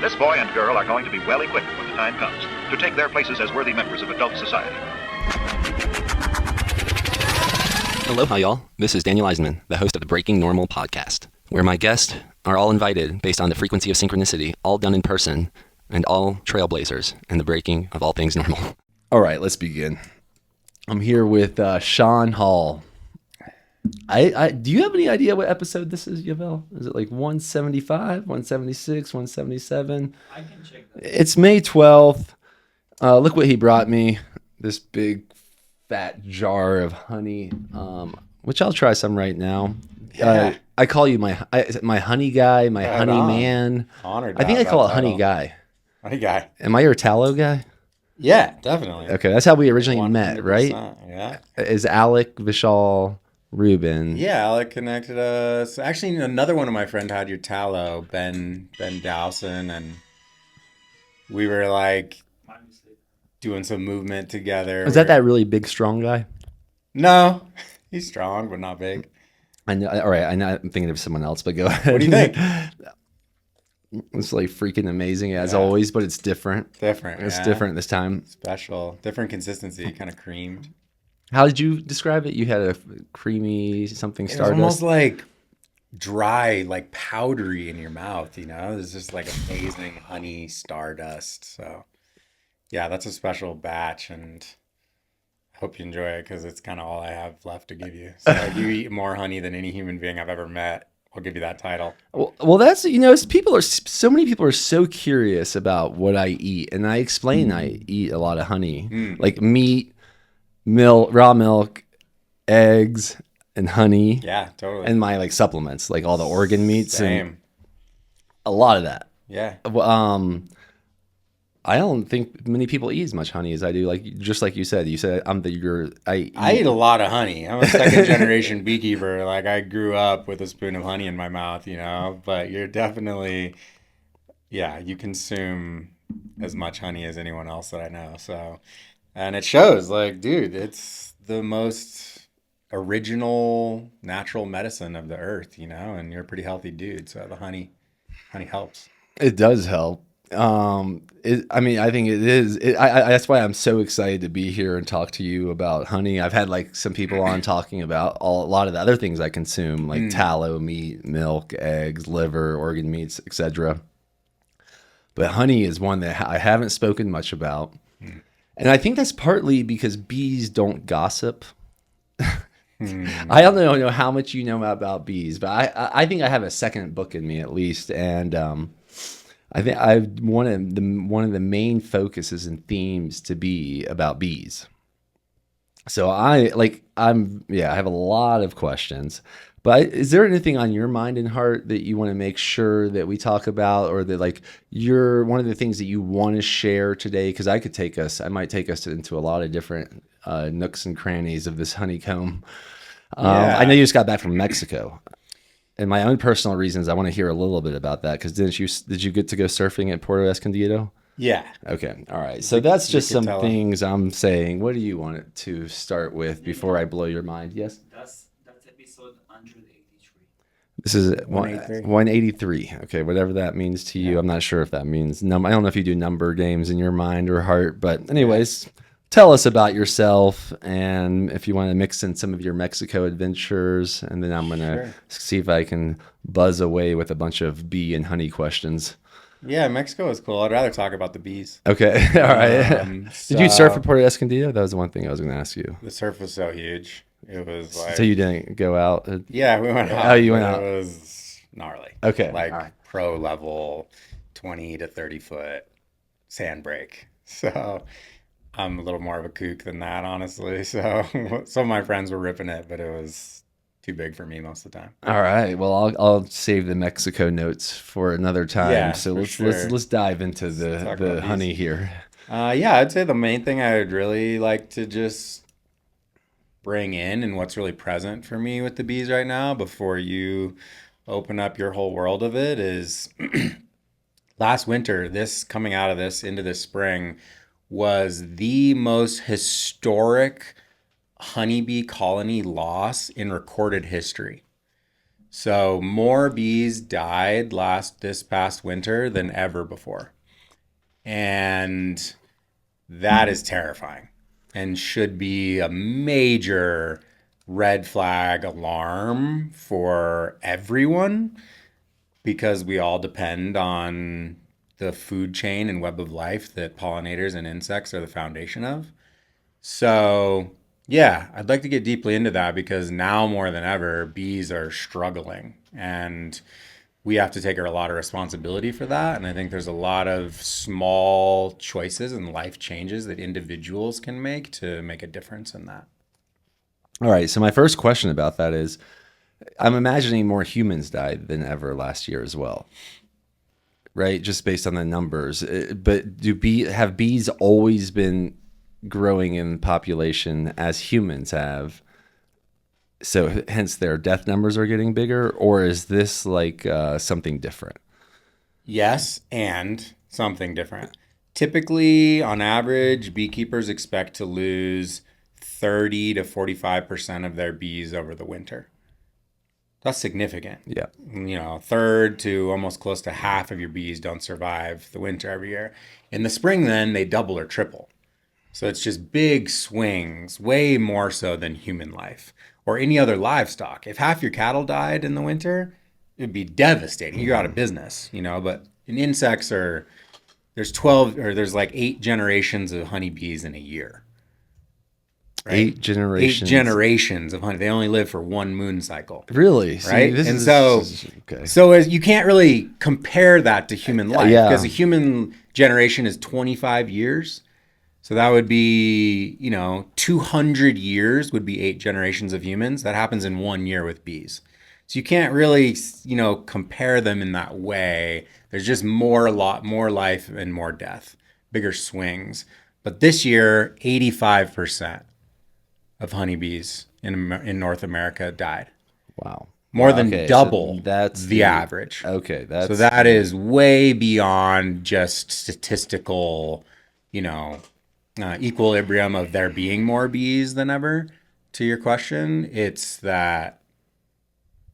This boy and girl are going to be well equipped when the time comes to take their places as worthy members of adult society. Aloha, y'all. This is Daniel Eisenman, the host of the Breaking Normal podcast, where my guests are all invited based on the frequency of synchronicity, all done in person, and all trailblazers in the breaking of all things normal. All right, let's begin. I'm here with Sean Hall. Do you have any idea what episode this is, Yavel? Is it like 175, 176, 177? I can check that. It's May 12th. Look what he brought me. This big fat jar of honey, which I'll try some right now. Yeah. I call you my honey guy, my honey man. Honored. I think I call it honey guy. Honey guy. Am I your tallow guy? Yeah, definitely. Okay, that's how we originally met, right? Yeah. Is Alec Vishal Rubin? Yeah, Alec connected us. Actually, another one of my friends had your tallow, Ben Dowson, and we were like doing some movement together. Is that really big, strong guy? No, he's strong, but not big. I know. All right, I know. I'm thinking of someone else, but go ahead. What do you think? It's like freaking amazing as always, but it's different. Different. It's different this time. Special. Different consistency, kind of creamed. How did you describe it? You had a creamy something It was stardust. almost like dry, like powdery in your mouth, you know? It's just like amazing honey stardust. So, yeah, that's a special batch, and I hope you enjoy it because it's kind of all I have left to give you. So, you eat more honey than any human being I've ever met. I'll give you that title. Well, that's, so many people are so curious about what I eat, and I explain I eat a lot of honey, like meat, milk, raw milk, eggs, and honey. Yeah, totally. And my like supplements, like all the organ meats. Same. And a lot of that. Yeah. I don't think many people eat as much honey as I do. Like just like you said I eat a lot of honey. I'm a second generation beekeeper. Like I grew up with a spoon of honey in my mouth, you know, but you're definitely, yeah, you consume as much honey as anyone else that I know. So, and it shows, like, dude, it's the most original natural medicine of the earth, you know, and you're a pretty healthy dude. So the honey helps. It does help. I think it is. That's why I'm so excited to be here and talk to you about honey. I've had like some people on talking about a lot of the other things I consume, like tallow, meat, milk, eggs, liver, organ meats, etc. But honey is one that I haven't spoken much about. And I think that's partly because bees don't gossip. I don't know how much you know about bees, but I think I have a second book in me at least, and I think one of the main focuses and themes to be about bees. So I have a lot of questions. But is there anything on your mind and heart that you want to make sure that we talk about, or that like you're one of the things that you want to share today? Because I might take us into a lot of different nooks and crannies of this honeycomb. I know you just got back from Mexico, and my own personal reasons, I want to hear a little bit about that. Because did you get to go surfing at Puerto Escondido? Yeah. Okay. All right. So that's just some things I'm saying. What do you want it to start with before I blow your mind? Yes. That's episode 183. This is 183. 183. Okay, whatever that means to you. I'm not sure if that means I don't know if you do number games in your mind or heart, but anyways, tell us about yourself, and if you want to mix in some of your Mexico adventures, and then I'm going to see if I can buzz away with a bunch of bee and honey questions. Yeah, Mexico is cool. I'd rather talk about the bees. Okay. All right. Did you surf at Puerto Escondido? That was the one thing I was going to ask you. The surf was so huge. It was like... So you didn't go out? Yeah, we went out. Oh, you went out. It was gnarly. Okay. Like pro level, 20 to 30 foot sand break. So I'm a little more of a kook than that, honestly. So some of my friends were ripping it, but it was too big for me most of the time. All right. Well, I'll save the Mexico notes for another time. Yeah, so for let's dive into the honey here. Yeah, I'd say the main thing I would really like to just bring in, and what's really present for me with the bees right now before you open up your whole world of it, is last winter, this coming out of this into this spring was the most historic honeybee colony loss in recorded history. So more bees died this past winter than ever before. And that is terrifying and should be a major red flag alarm for everyone because we all depend on the food chain and web of life that pollinators and insects are the foundation of. So, yeah, I'd like to get deeply into that because now more than ever, bees are struggling and we have to take a lot of responsibility for that. And I think there's a lot of small choices and life changes that individuals can make to make a difference in that. All right. So my first question about that is, I'm imagining more humans died than ever last year as well, right? Just based on the numbers. But have bees always been growing in population as humans have? So hence their death numbers are getting bigger, or is this like something different? Yes, and something different. Typically, on average, beekeepers expect to lose 30 to 45% of their bees over the winter. That's significant. Yeah. A third to almost close to half of your bees don't survive the winter every year. In the spring, then, they double or triple. So it's just big swings, way more so than human life or any other livestock. If half your cattle died in the winter, it'd be devastating. You're out of business, but in insects there's like 8 generations of honeybees in a year. Right? 8 generations. 8 generations of honey. They only live for one moon cycle. Really? Right? Okay. So as you can't really compare that to human life because a human generation is 25 years. So that would be, 200 years would be 8 generations of humans. That happens in 1 year with bees. So you can't really, compare them in that way. There's just a lot more life and more death, bigger swings. But this year, 85% of honeybees in North America died. Wow. More than double so that's the average. Okay. So that is way beyond just statistical, equilibrium of there being more bees than ever. To your question, it's that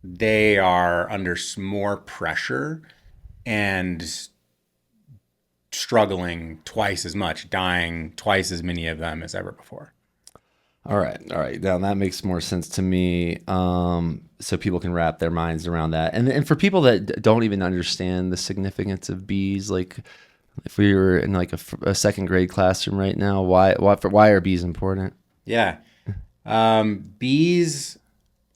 they are under more pressure and struggling twice as much, dying twice as many of them as ever before. All right. Now that makes more sense to me. So people can wrap their minds around that. And for people that don't even understand the significance of bees, like if we were in like a second grade classroom right now, why are bees important? Yeah. Bees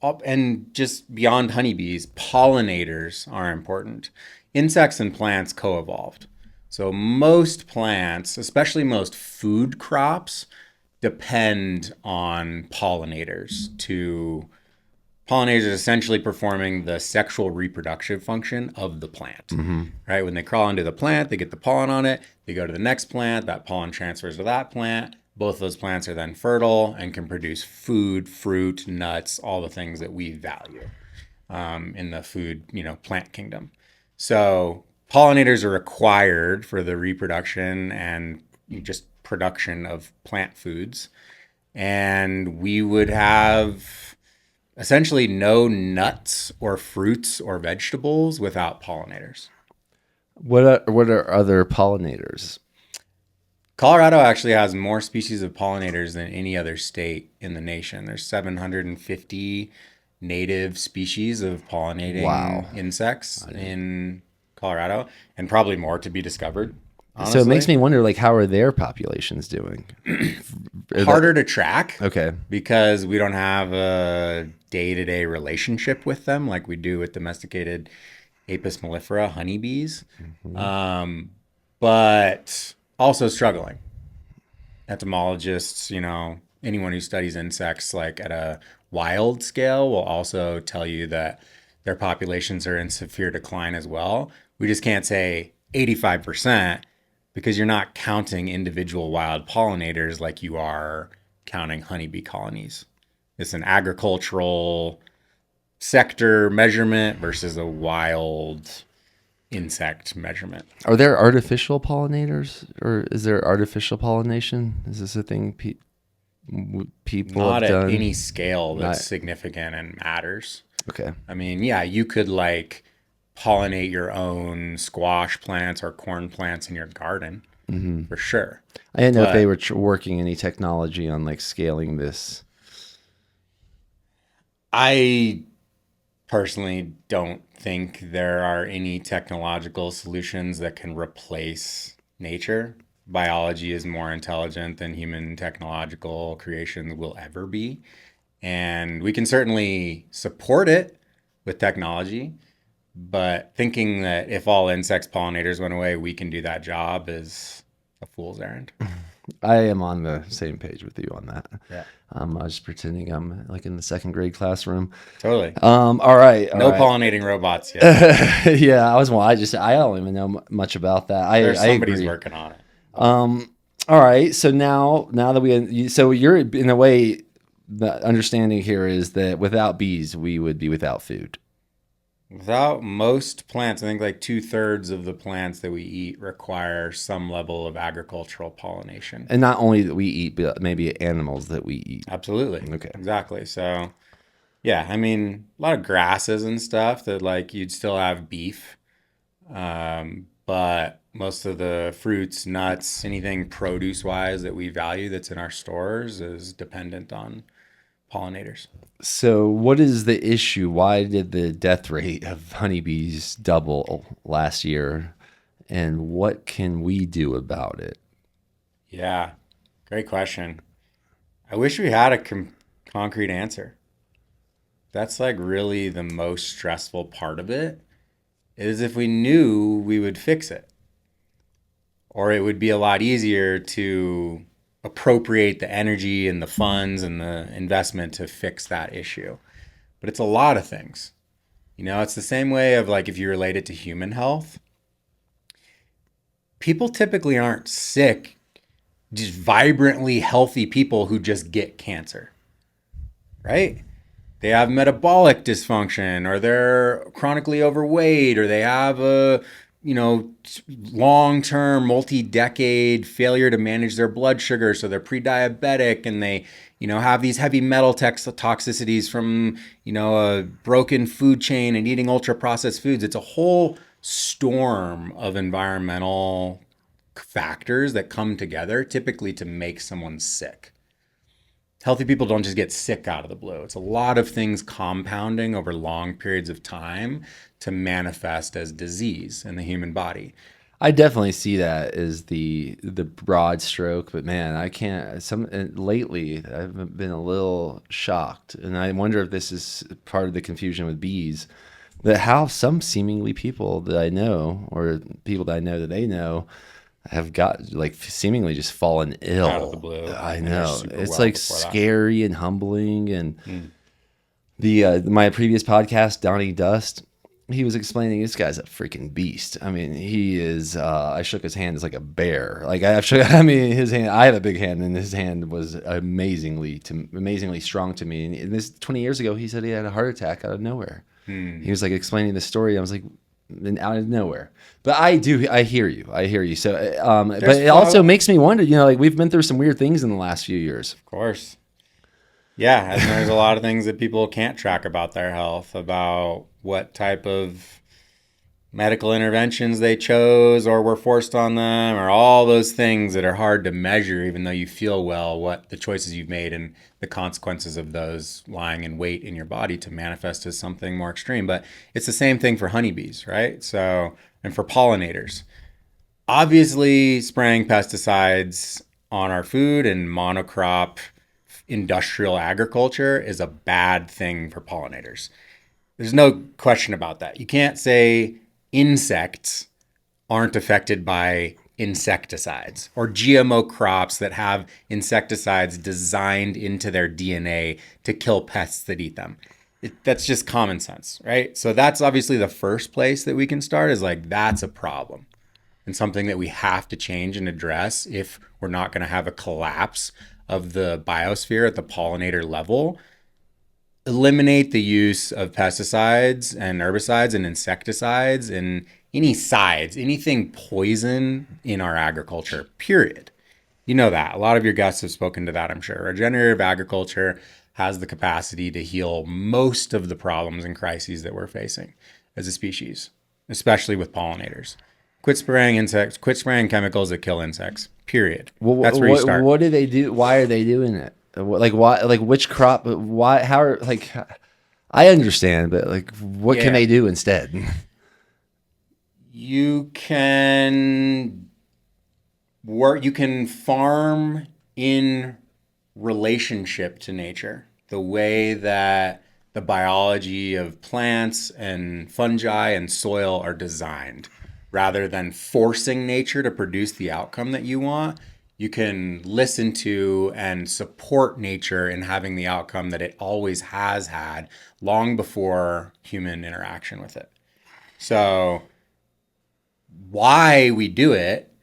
and just beyond honeybees, pollinators are important. Insects and plants co-evolved. So most plants, especially most food crops, depend on pollinators. Pollinators are essentially performing the sexual reproductive function of the plant. Mm-hmm. Right? When they crawl into the plant, they get the pollen on it. They go to the next plant. That pollen transfers to that plant. Both those plants are then fertile and can produce food, fruit, nuts, all the things that we value in the food, plant kingdom. So pollinators are required for the reproduction and just production of plant foods. And we would have essentially no nuts or fruits or vegetables without pollinators. What are other pollinators? Colorado actually has more species of pollinators than any other state in the nation. There's 750 native species of pollinating insects in Colorado, and probably more to be day-to-day honestly. So it makes me wonder, like, how are their populations doing? Harder to track. Okay. Because we don't have a day-to-day relationship with them like we do with domesticated Apis mellifera honeybees. Mm-hmm. But also struggling. Entomologists, anyone who studies insects like at a wild scale will also tell you that their populations are in severe decline as well. We just can't say 85% because you're not counting individual wild pollinators like you are counting honeybee colonies. It's an agricultural sector measurement versus a wild insect measurement. Are there artificial pollinators, or is there artificial pollination? Is this a thing people not have done? At any scale that's significant and matters. Okay. I mean, yeah, you could like pollinate your own squash plants or corn plants in your garden for sure. I didn't know if they But were working any technology on like scaling this. I personally don't think there are any technological solutions that can replace nature. Biology is more intelligent than human technological creation will ever be. And we can certainly support it with technology, but thinking that if all insects, pollinators went away, we can do that job is a fool's errand. I am on the same page with you on that. Yeah, I was pretending I'm like in the second grade classroom. totally. All right. No pollinating robots yet. Yeah, I don't even know much about that. I Somebody's agree. working on it. All right. So now that so you're in a way, the understanding here is that without bees, we would be without food. Without most plants, I think like 2/3 of the plants that we eat require some level of agricultural pollination. And not only that we eat, but maybe animals that we eat. Absolutely. Okay. Exactly. So, yeah, I mean, a lot of grasses and stuff that like you'd still have beef. But most of the fruits, nuts, anything produce wise that we value that's in our stores is dependent on pollinators. So, what is the issue? Why did the death rate of honeybees double last year? And what can we do about it? Yeah, great question. I wish we had a concrete answer. That's like really the most stressful part of it is if we knew we would fix it. Or it would be a lot easier to appropriate the energy and the funds and the investment to fix that issue. But it's a lot of things. You know, it's the same way of like if you relate it to human health. People typically aren't sick, just vibrantly healthy people who just get cancer, right? They have metabolic dysfunction or they're chronically overweight or they have a long-term multi-decade failure to manage their blood sugar, so they're pre-diabetic and they have these heavy metal toxicities from a broken food chain and eating ultra processed foods. It's a whole storm of environmental factors that come together typically to make someone sick. Healthy people don't just get sick out of the blue. It's a lot of things compounding over long periods of time to manifest as disease in the human body. I definitely see that as the broad stroke, but man, I can't. Lately, I've been a little shocked, and I wonder if this is part of the confusion with bees. That how some seemingly people that I know, or people that I know that they know, have got like seemingly just fallen ill out of the blue. I know it's like scary and humbling. And my previous podcast, Donnie Dust, he was explaining this guy's a freaking beast. I mean, he is. I shook his hand as like a bear. Like his hand. I have a big hand, and his hand was amazingly strong to me. And this 20 years ago, he said he had a heart attack out of nowhere. He was like explaining the story. I was like, out of nowhere. But I hear you. So, but it also makes me wonder. Like we've been through some weird things in the last few years. Of course. Yeah, and there's a lot of things that people can't track about their health, about what type of medical interventions they chose or were forced on them, or all those things that are hard to measure, even though you feel well, what the choices you've made and the consequences of those lying in wait in your body to manifest as something more extreme. But it's the same thing for honeybees, right? So, and for pollinators. Obviously, spraying pesticides on our food and monocrop industrial agriculture is a bad thing for pollinators. There's no question about that. You can't say insects aren't affected by insecticides or GMO crops that have insecticides designed into their DNA to kill pests that eat them. That's just common sense, right? So that's obviously the first place that we can start is like, that's a problem and something that we have to change and address if we're not going to have a collapse of the biosphere at the pollinator level. Eliminate the use of pesticides and herbicides and insecticides and anything poison in our agriculture, period. You know that. A lot of your guests have spoken to that, I'm sure. Regenerative agriculture has the capacity to heal most of the problems and crises that we're facing as a species, especially with pollinators. Quit spraying chemicals that kill insects, period. Well, That's where you start. What do they do? Why are they doing it? Like, why, like which crop, why, how are, like, I understand, but like, what can they do instead? You can farm in relationship to nature, the way that the biology of plants and fungi and soil are designed. Rather than forcing nature to produce the outcome that you want, you can listen to and support nature in having the outcome that it always has had long before human interaction with it. So why we do it,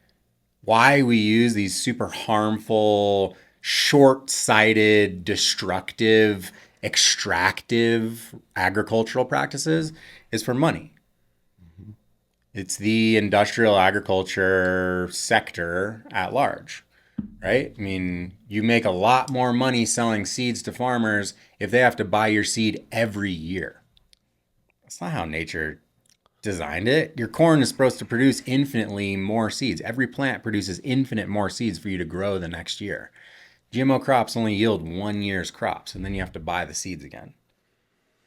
why we use these super harmful, short-sighted, destructive, extractive agricultural practices is for money. Mm-hmm. It's the industrial agriculture sector at large, right? I mean, you make a lot more money selling seeds to farmers if they have to buy your seed every year. That's not how nature designed it. Your corn is supposed to produce infinitely more seeds. Every plant produces infinite more seeds for you to grow the next year. GMO crops only yield 1 year's crops, and then you have to buy the seeds again.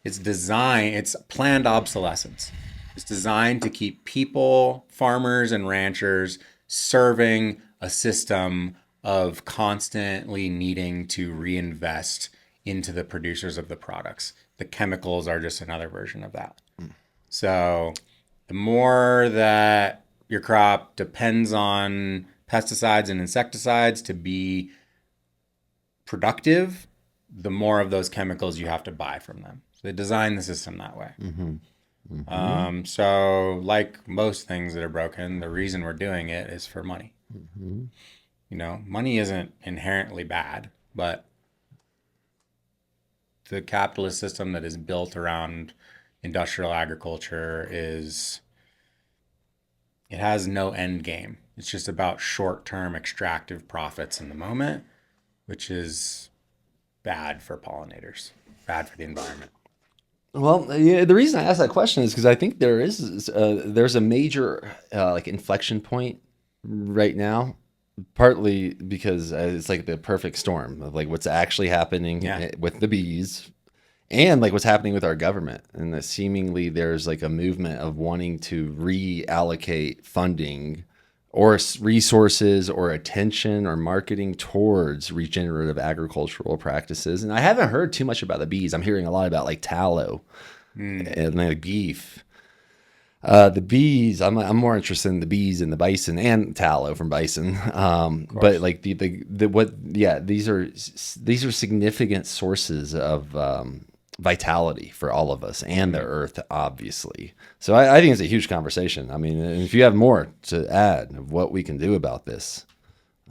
It's planned obsolescence. It's designed to keep people, farmers, and ranchers serving a system of constantly needing to reinvest into the producers of the products. The chemicals are just another version of that. So the more that your crop depends on pesticides and insecticides to be productive, the more of those chemicals you have to buy from them. So they design the system that way. Mm-hmm. Mm-hmm. So like most things that are broken, the reason we're doing it is for money. Mm-hmm. You know, money isn't inherently bad, but the capitalist system that is built around industrial agriculture it has no end game. It's just about short-term extractive profits in the moment, which is bad for pollinators, bad for the environment. Well, yeah, the reason I asked that question is because I think there's a major like inflection point right now, partly because it's like the perfect storm of like what's actually happening with the bees. And like what's happening with our government, and that seemingly there's like a movement of wanting to reallocate funding or resources or attention or marketing towards regenerative agricultural practices. And I haven't heard too much about the bees. I'm hearing a lot about like tallow and like beef. The bees, I'm more interested in the bees and the bison and tallow from bison. But like these are significant sources of vitality for all of us and the earth, obviously. So I think it's a huge conversation. I mean, if you have more to add of what we can do about this,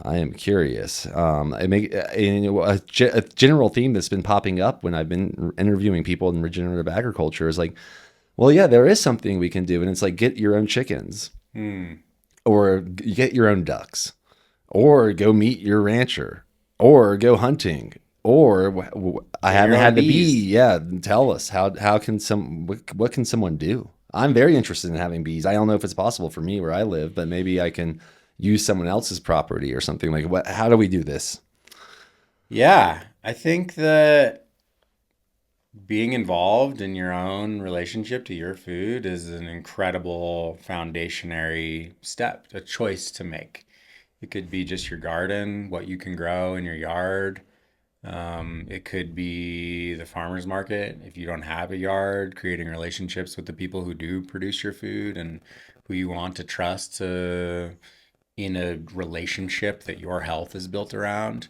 I am curious. A general theme that's been popping up when I've been interviewing people in regenerative agriculture is like, well, yeah, there is something we can do. And it's like, get your own chickens or get your own ducks or go meet your rancher or go hunting. Or I haven't had the bee. Yeah, tell us what can someone do? I'm very interested in having bees. I don't know if it's possible for me where I live, but maybe I can use someone else's property or something like. How do we do this? Yeah, I think that being involved in your own relationship to your food is an incredible foundationary step, a choice to make. It could be just your garden, what you can grow in your yard. It could be the farmer's market. If you don't have a yard, creating relationships with the people who do produce your food and who you want to trust in a relationship that your health is built around.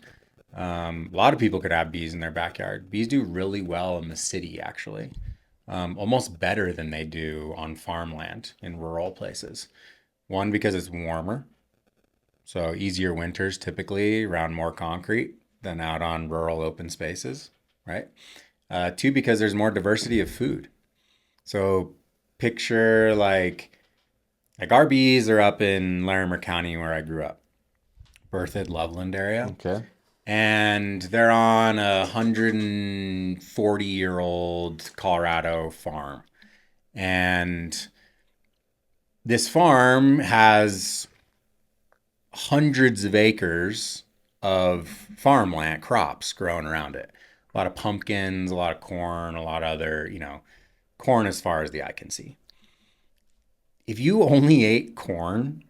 A lot of people could have bees in their backyard. Bees do really well in the city, actually, almost better than they do on farmland in rural places. One, because it's warmer, so easier winters typically around more concrete than out on rural open spaces, right? Two, because there's more diversity of food. So picture like our bees are up in Larimer County where I grew up, Berthoud, Loveland area. Okay. and they're on a 140-year-old Colorado farm. And this farm has hundreds of acres of farmland crops growing around it. A lot of pumpkins, a lot of corn, a lot of other, corn as far as the eye can see. If you only ate corn,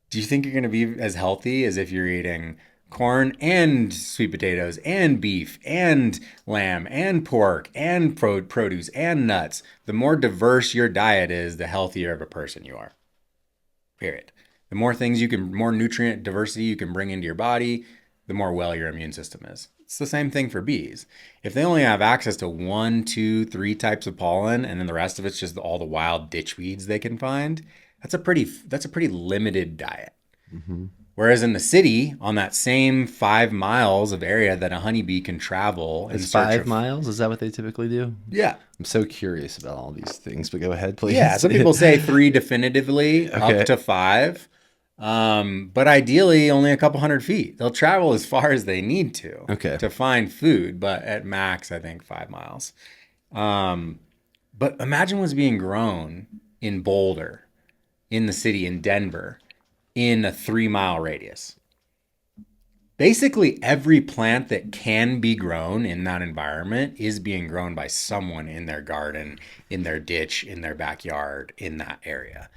do you think you're going to be as healthy as if you're eating corn and sweet potatoes and beef and lamb and pork and produce and nuts? The more diverse your diet is, the healthier of a person you are. Period. The more things more nutrient diversity you can bring into your body, the more well your immune system is. It's the same thing for bees. If they only have access to 1, 2, 3 types of pollen, and then the rest of it's just all the wild ditch weeds they can find, that's a pretty limited diet. Mm-hmm. Whereas in the city, on that same 5 miles of area that a honeybee can travel, it's 5 miles. Is that what they typically do? Yeah, I'm so curious about all these things, but go ahead, please. Yeah, some people say 3 definitively, okay, up to 5. But ideally only a couple hundred feet. They'll travel as far as they need to find food, but at max, I think 5 miles. But imagine what's being grown in Boulder, in the city, in Denver, in a 3-mile radius. Basically, every plant that can be grown in that environment is being grown by someone in their garden, in their ditch, in their backyard, in that area.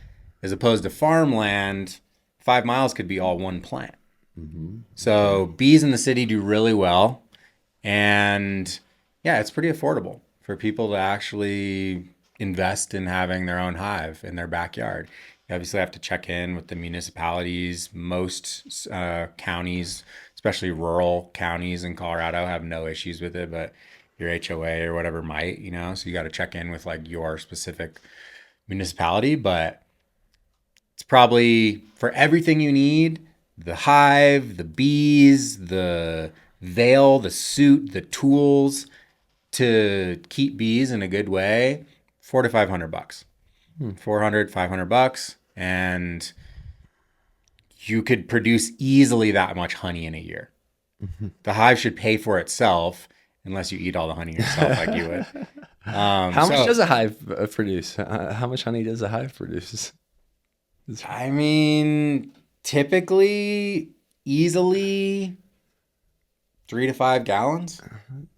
As opposed to farmland, 5 miles could be all one plant. Mm-hmm. So bees in the city do really well. And yeah, it's pretty affordable for people to actually invest in having their own hive in their backyard. You obviously have to check in with the municipalities. Most counties, especially rural counties in Colorado, have no issues with it, but your HOA or whatever might, so you got to check in with like your specific municipality. But it's probably for everything you need: the hive, the bees, the veil, the suit, the tools to keep bees in a good way. $400 to $500. $400, $500, and you could produce easily that much honey in a year. Mm-hmm. The hive should pay for itself unless you eat all the honey yourself like you would. How much does a hive produce? How much honey does a hive produce? I mean, typically, easily 3 to 5 gallons.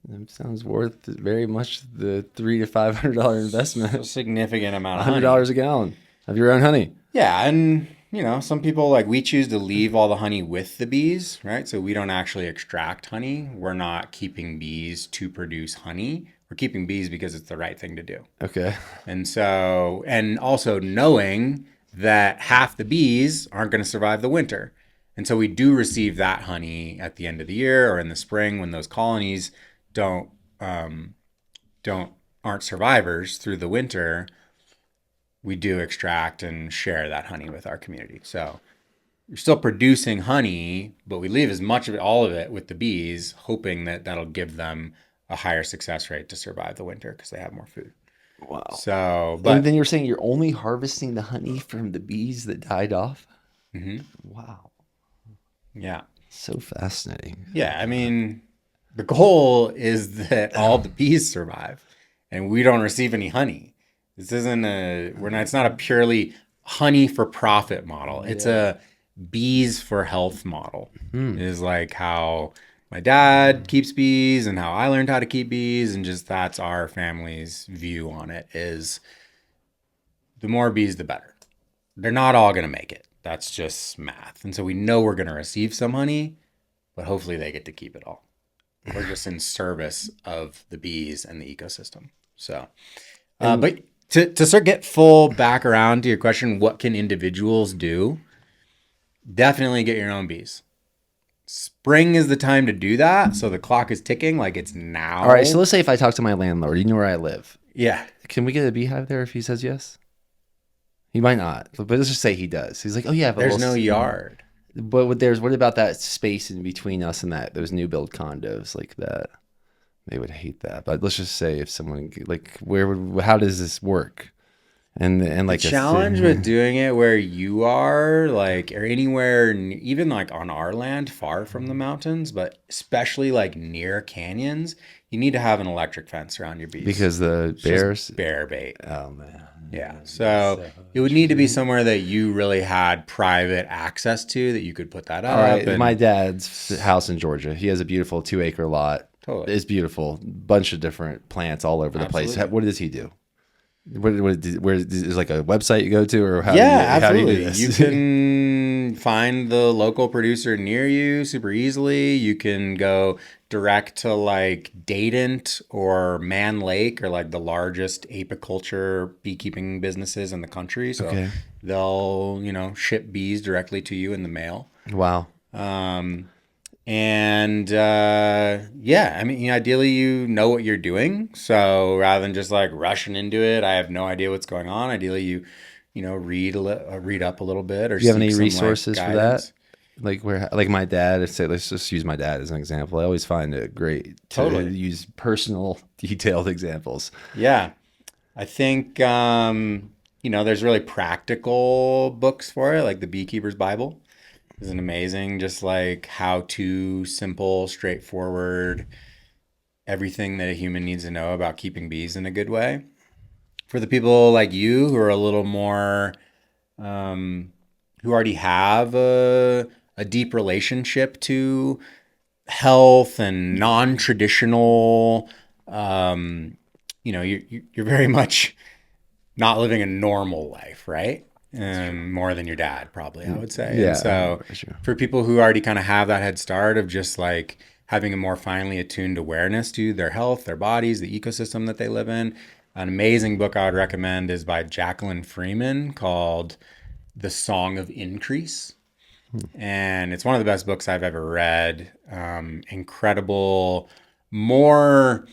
That sounds worth very much the $300 to $500 investment. A significant amount of $100 a gallon of your own honey. Yeah, and some people, we choose to leave all the honey with the bees, right? So we don't actually extract honey. We're not keeping bees to produce honey. We're keeping bees because it's the right thing to do. Okay. And so, and also knowing that half the bees aren't going to survive the winter. And so we do receive that honey at the end of the year or in the spring when those colonies aren't survivors through the winter. We do extract and share that honey with our community. So you're still producing honey, but we leave as much of it, all of it, with the bees, hoping that that'll give them a higher success rate to survive the winter because they have more food. Wow. So, and then you're saying you're only harvesting the honey from the bees that died off? Mm-hmm. Wow. Yeah. So fascinating. Yeah. I mean, the goal is that all the bees survive and we don't receive any honey. This isn't it's not a purely honey for profit model. It's a bees for health model. It is like how my dad keeps bees and how I learned how to keep bees, and just that's our family's view on it is the more bees, the better. They're not all going to make it. That's just math. And so we know we're going to receive some honey, but hopefully they get to keep it all. We're just in service of the bees and the ecosystem. So, but to sort of get full back around to your question, what can individuals do? Definitely get your own bees. Spring is the time to do that. So the clock is ticking like it's now. All right. So let's say if I talk to my landlord, you know where I live. Yeah. Can we get a beehive there if he says yes? He might not, but let's just say he does. He's like, oh yeah, but there's no yard. But what about that space in between us and those new build condos like that? They would hate that. But let's just say if someone how does this work? and like the challenge with doing it where you are, like, or anywhere, even like on our land, far from the mountains, but especially like near canyons, you need to have an electric fence around your bees because the it's bears. just bear bait. Oh man. Yeah. So it would need to be somewhere that you really had private access to, that you could put that up. All right. And My dad's house in Georgia. He has a beautiful 2-acre lot. Totally. It's beautiful. Bunch of different plants all over the place. Absolutely. What does he do? Where is like a website you go to, or how? Yeah, How do you do absolutely. this? You can find the local producer near you super easily. You can go direct to like Dadant or Man Lake, or like the largest apiculture beekeeping businesses in the country. So Okay. they'll, ship bees directly to you in the mail. Wow. Yeah, I mean, ideally you know what you're doing. So rather than just like rushing into it, I have no idea what's going on. Ideally you, read up a little bit, or Do you have seek any some, resources like, for guidance. that? Like my dad, say, let's just use my dad as an example. I always find it great to Totally. use personal, detailed examples. Yeah. I think, there's really practical books for it, like the Beekeeper's Bible is an amazing, just like how to, simple, straightforward, everything that a human needs to know about keeping bees in a good way. For the people like you who are a little more, who already have a deep relationship to health and non-traditional, you're very much not living a normal life, right? More than your dad, probably, I would say. Yeah. And so for people who already kind of have that head start of just like having a more finely attuned awareness to their health, their bodies, the ecosystem that they live in, an amazing book I would recommend is by Jacqueline Freeman called The Song of Increase. And it's one of the best books I've ever read. Incredible, more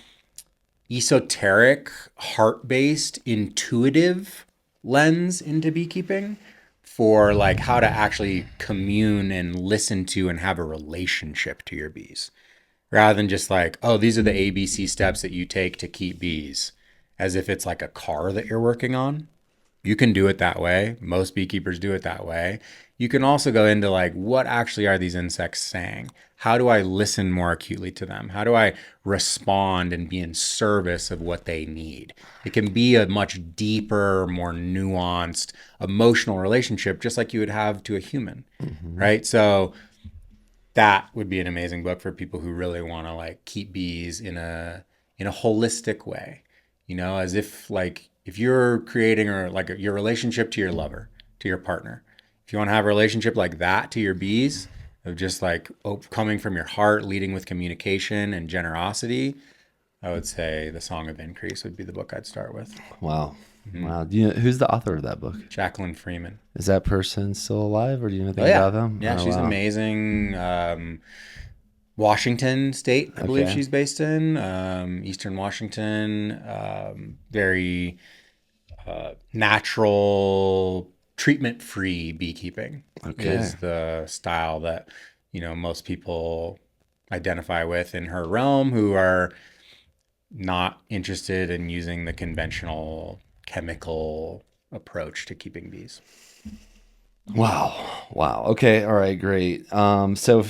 esoteric, heart-based, intuitive lens into beekeeping for like how to actually commune and listen to and have a relationship to your bees, rather than just like, oh, these are the ABC steps that you take to keep bees, as if it's like a car that you're working on. You can do it that way. Most beekeepers do it that way. You can also go into like, what actually are these insects saying? How do I listen more acutely to them? How do I respond and be in service of what they need? It can be a much deeper, more nuanced, emotional relationship, just like you would have to a human, right? So that would be an amazing book for people who really want to like keep bees in a holistic way, as if like if you're creating or like your relationship to your lover, to your partner, if you want to have a relationship like that to your bees, of just like coming from your heart, leading with communication and generosity, I would say The Song of Increase would be the book I'd start with. Wow. Wow. Do you know who's the author of that book? Jacqueline Freeman. Is that person still alive, or do you know anything about them? Yeah, she's amazing. Washington State, I believe she's based in, Eastern Washington. Very natural, treatment-free beekeeping is the style that, most people identify with in her realm, who are not interested in using the conventional chemical approach to keeping bees. Wow. Okay. All right. Great. So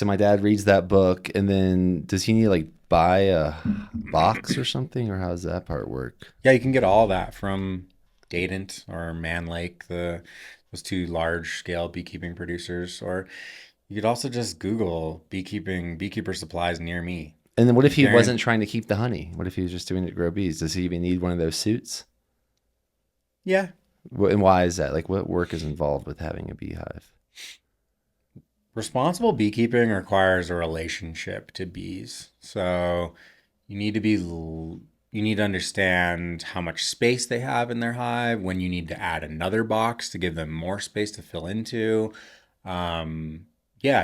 my dad reads that book, and then does he need to like buy a box or something, or how does that part work? Yeah, you can get all that from Dadant or Man Lake, those two large scale beekeeping producers, or you could also just Google beekeeper supplies near me. And then what if he wasn't trying to keep the honey? What if he was just doing it to grow bees? Does he even need one of those suits? Yeah. And why is that? Like, what work is involved with having a beehive? Responsible beekeeping requires a relationship to bees. So you need to understand how much space they have in their hive, when you need to add another box to give them more space to fill into.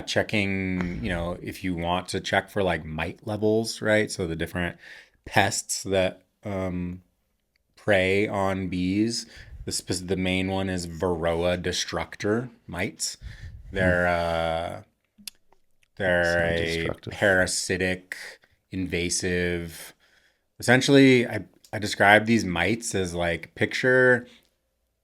Checking, if you want to check for like mite levels, right? So the different pests that prey on bees. The main one is Varroa destructor mites. They're a parasitic, invasive. Essentially, I describe these mites as like, picture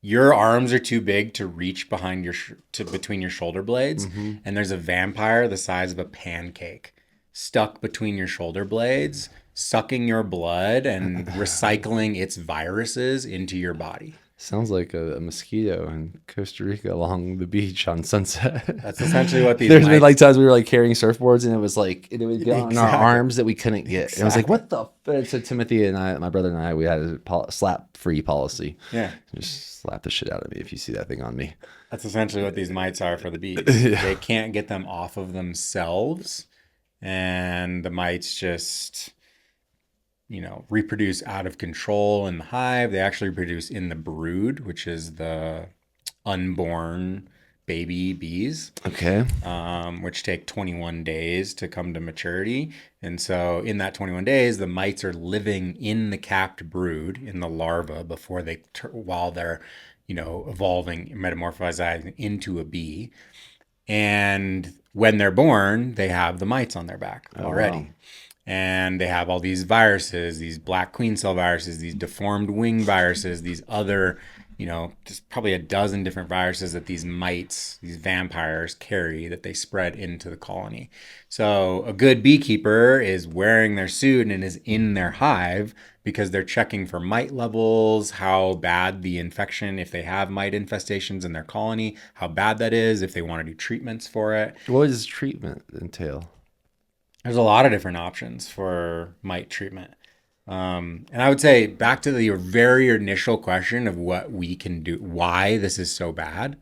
your arms are too big to reach behind between your shoulder blades, and there's a vampire the size of a pancake stuck between your shoulder blades, sucking your blood and recycling its viruses into your body. Sounds like a mosquito in Costa Rica along the beach on Sunset. That's essentially what these There's been like times we were like carrying surfboards and it was like, it would get on our arms that we couldn't get. And I was like, what the? So Timothy and I, my brother and I, we had a slap-free policy. Yeah. Just slap the shit out of me if you see that thing on me. That's essentially what these mites are for the bees. Yeah. They can't get them off of themselves. And the mites just, reproduce out of control in the hive. They actually reproduce in the brood, which is the unborn baby bees. Okay. Which take 21 days to come to maturity. And so in that 21 days, the mites are living in the capped brood, in the larva, before while they're, evolving, metamorphosing into a bee. And when they're born, they have the mites on their back already. Wow. And they have all these viruses, these black queen cell viruses, these deformed wing viruses, these other, just probably a dozen different viruses that these mites, these vampires carry that they spread into the colony. So a good beekeeper is wearing their suit and is in their hive because they're checking for mite levels, how bad the infection, if they have mite infestations in their colony, how bad that is, if they want to do treatments for it. What does treatment entail? There's a lot of different options for mite treatment. And I would say back to the very initial question of what we can do, why this is so bad.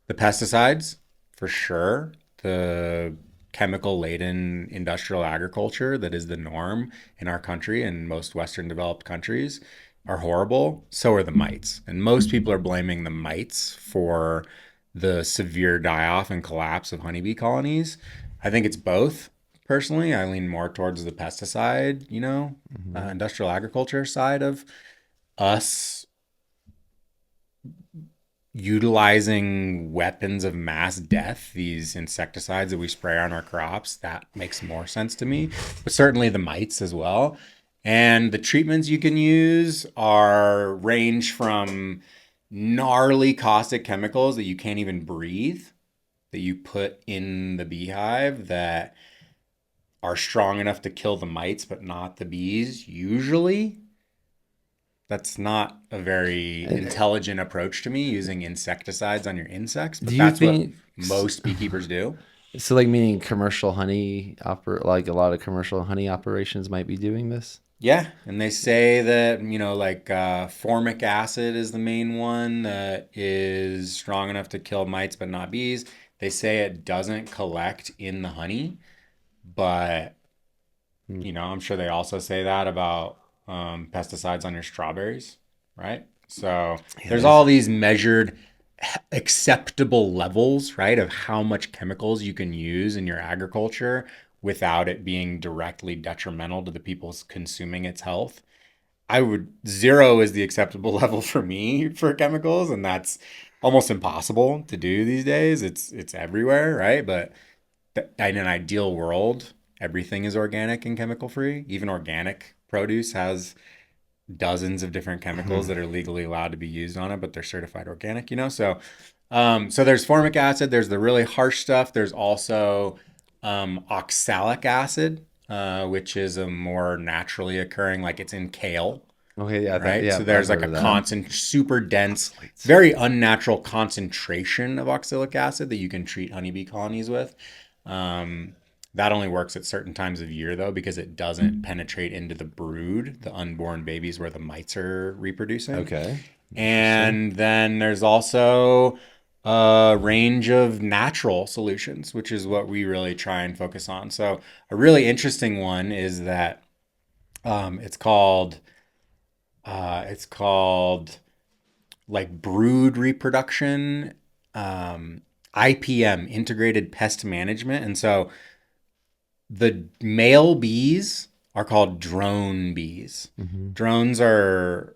The pesticides, for sure. The chemical-laden industrial agriculture that is the norm in our country and most Western developed countries are horrible. So are the mites. And most people are blaming the mites for the severe die-off and collapse of honeybee colonies. I think it's both. Personally, I lean more towards the pesticide, industrial agriculture side of us utilizing weapons of mass death, these insecticides that we spray on our crops. That makes more sense to me, but certainly the mites as well. And the treatments you can use range from gnarly caustic chemicals that you can't even breathe, that you put in the beehive that are strong enough to kill the mites, but not the bees. Usually, that's not a very intelligent approach to me, using insecticides on your insects. But that's what most beekeepers do. So, like, meaning commercial honey, like a lot of commercial honey operations might be doing this? Yeah, and they say that, formic acid is the main one that is strong enough to kill mites, but not bees. They say it doesn't collect in the honey. But, I'm sure they also say that about pesticides on your strawberries, right? So there's all these measured acceptable levels, right, of how much chemicals you can use in your agriculture without it being directly detrimental to the people consuming its health. 0 is the acceptable level for me for chemicals, and that's almost impossible to do these days. It's everywhere, right? But in an ideal world, everything is organic and chemical free. Even organic produce has dozens of different chemicals that are legally allowed to be used on it, but they're certified organic, So there's formic acid. There's the really harsh stuff. There's also oxalic acid, which is a more naturally occurring, like it's in kale. Okay, yeah, right. Yeah, so there's like a super dense, very unnatural concentration of oxalic acid that you can treat honeybee colonies with. That only works at certain times of year, though, because it doesn't penetrate into the brood, the unborn babies where the mites are reproducing. Okay. And then there's also a range of natural solutions, which is what we really try and focus on. So a really interesting one is that it's called like brood reproduction, IPM, integrated pest management. And so the male bees are called drone bees. Drones are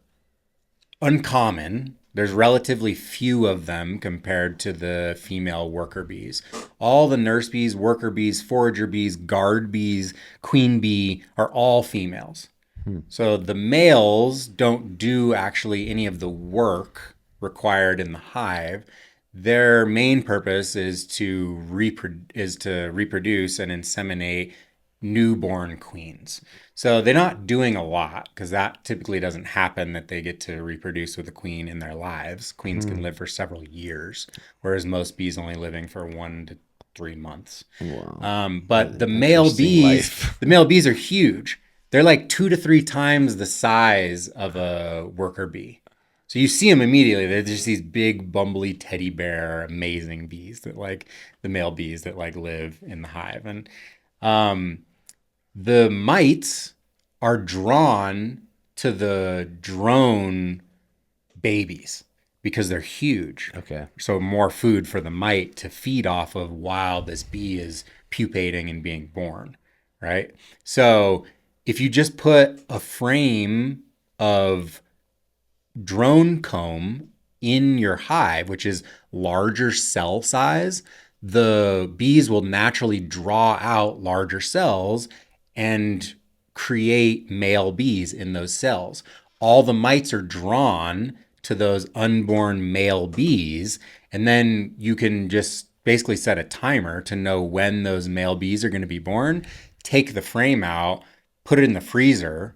uncommon. There's relatively few of them compared to the female worker bees. All the nurse bees, worker bees, forager bees, guard bees, queen bee are all females. So the males don't do actually any of the work required in the hive. Their main purpose is to reproduce and inseminate newborn queens. So they're not doing a lot because that typically doesn't happen that they get to reproduce with a queen in their lives. Queens can live for several years, whereas most bees only living for 1 to 3 months. Wow. But the male bees are huge. They're like 2 to 3 times the size of a worker bee. So you see them immediately. They're just these big, bumbly, teddy bear, amazing bees that like the male bees that like live in the hive. And the mites are drawn to the drone babies because they're huge. Okay. So more food for the mite to feed off of while this bee is pupating and being born, right? So if you just put a frame of drone comb in your hive, which is larger cell size, the bees will naturally draw out larger cells and create male bees in those cells. All the mites are drawn to those unborn male bees, and then you can just basically set a timer to know when those male bees are going to be born, take the frame out, put it in the freezer,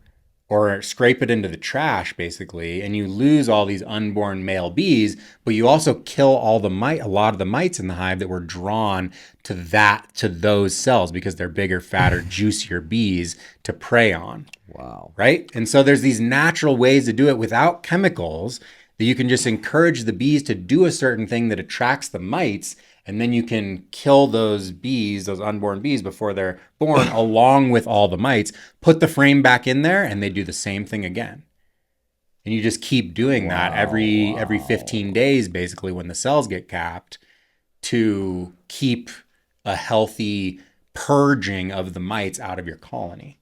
or scrape it into the trash basically, and you lose all these unborn male bees, but you also kill a lot of the mites in the hive that were drawn to those cells because they're bigger, fatter, juicier bees to prey on. Wow. Right? And so there's these natural ways to do it without chemicals that you can just encourage the bees to do a certain thing that attracts the mites, and then you can kill those bees, those unborn bees, before they're born, along with all the mites, put the frame back in there, and they do the same thing again. And you just keep doing that every 15 days, basically, when the cells get capped, to keep a healthy purging of the mites out of your colony.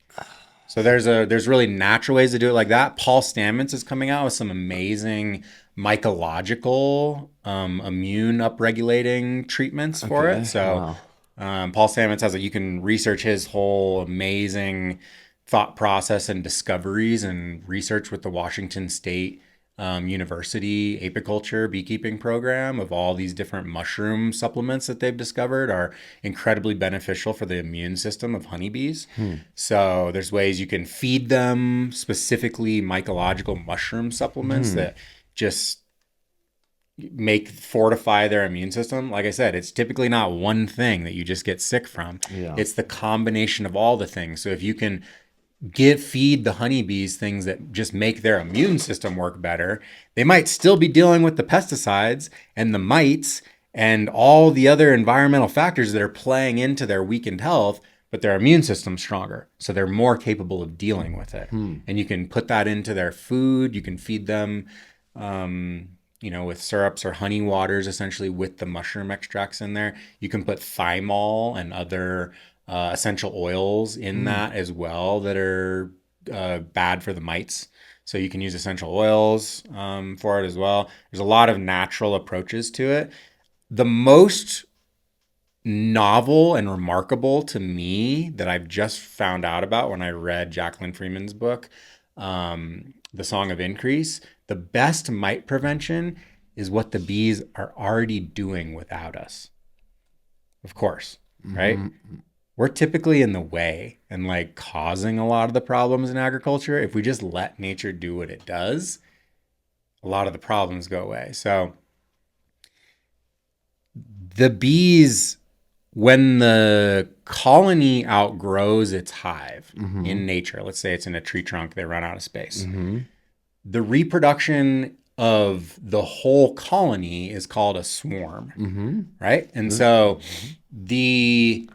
So there's really natural ways to do it like that. Paul Stamets is coming out with some amazing mycological immune upregulating treatments for it. So Paul Stamets you can research his whole amazing thought process and discoveries and research with the Washington State University apiculture beekeeping program of all these different mushroom supplements that they've discovered are incredibly beneficial for the immune system of honeybees. So there's ways you can feed them specifically mycological mushroom supplements that just fortify their immune system. Like I said, it's typically not one thing that you just get sick from. Yeah. It's the combination of all the things. So if you can feed the honeybees things that just make their immune system work better, they might still be dealing with the pesticides and the mites and all the other environmental factors that are playing into their weakened health, but their immune system's stronger. So they're more capable of dealing with it. And you can put that into their food. You can feed them, with syrups or honey waters, essentially with the mushroom extracts in there. You can put thymol and other essential oils in that as well that are bad for the mites. So you can use essential oils for it as well. There's a lot of natural approaches to it. The most novel and remarkable to me that I've just found out about when I read Jacqueline Freeman's book, The Song of Increase, the best mite prevention is what the bees are already doing without us. Of course, right? We're typically in the way and like causing a lot of the problems in agriculture. If we just let nature do what it does, a lot of the problems go away. So the bees, when the colony outgrows its hive in nature, let's say it's in a tree trunk, they run out of space. The reproduction of the whole colony is called a swarm, right? And so the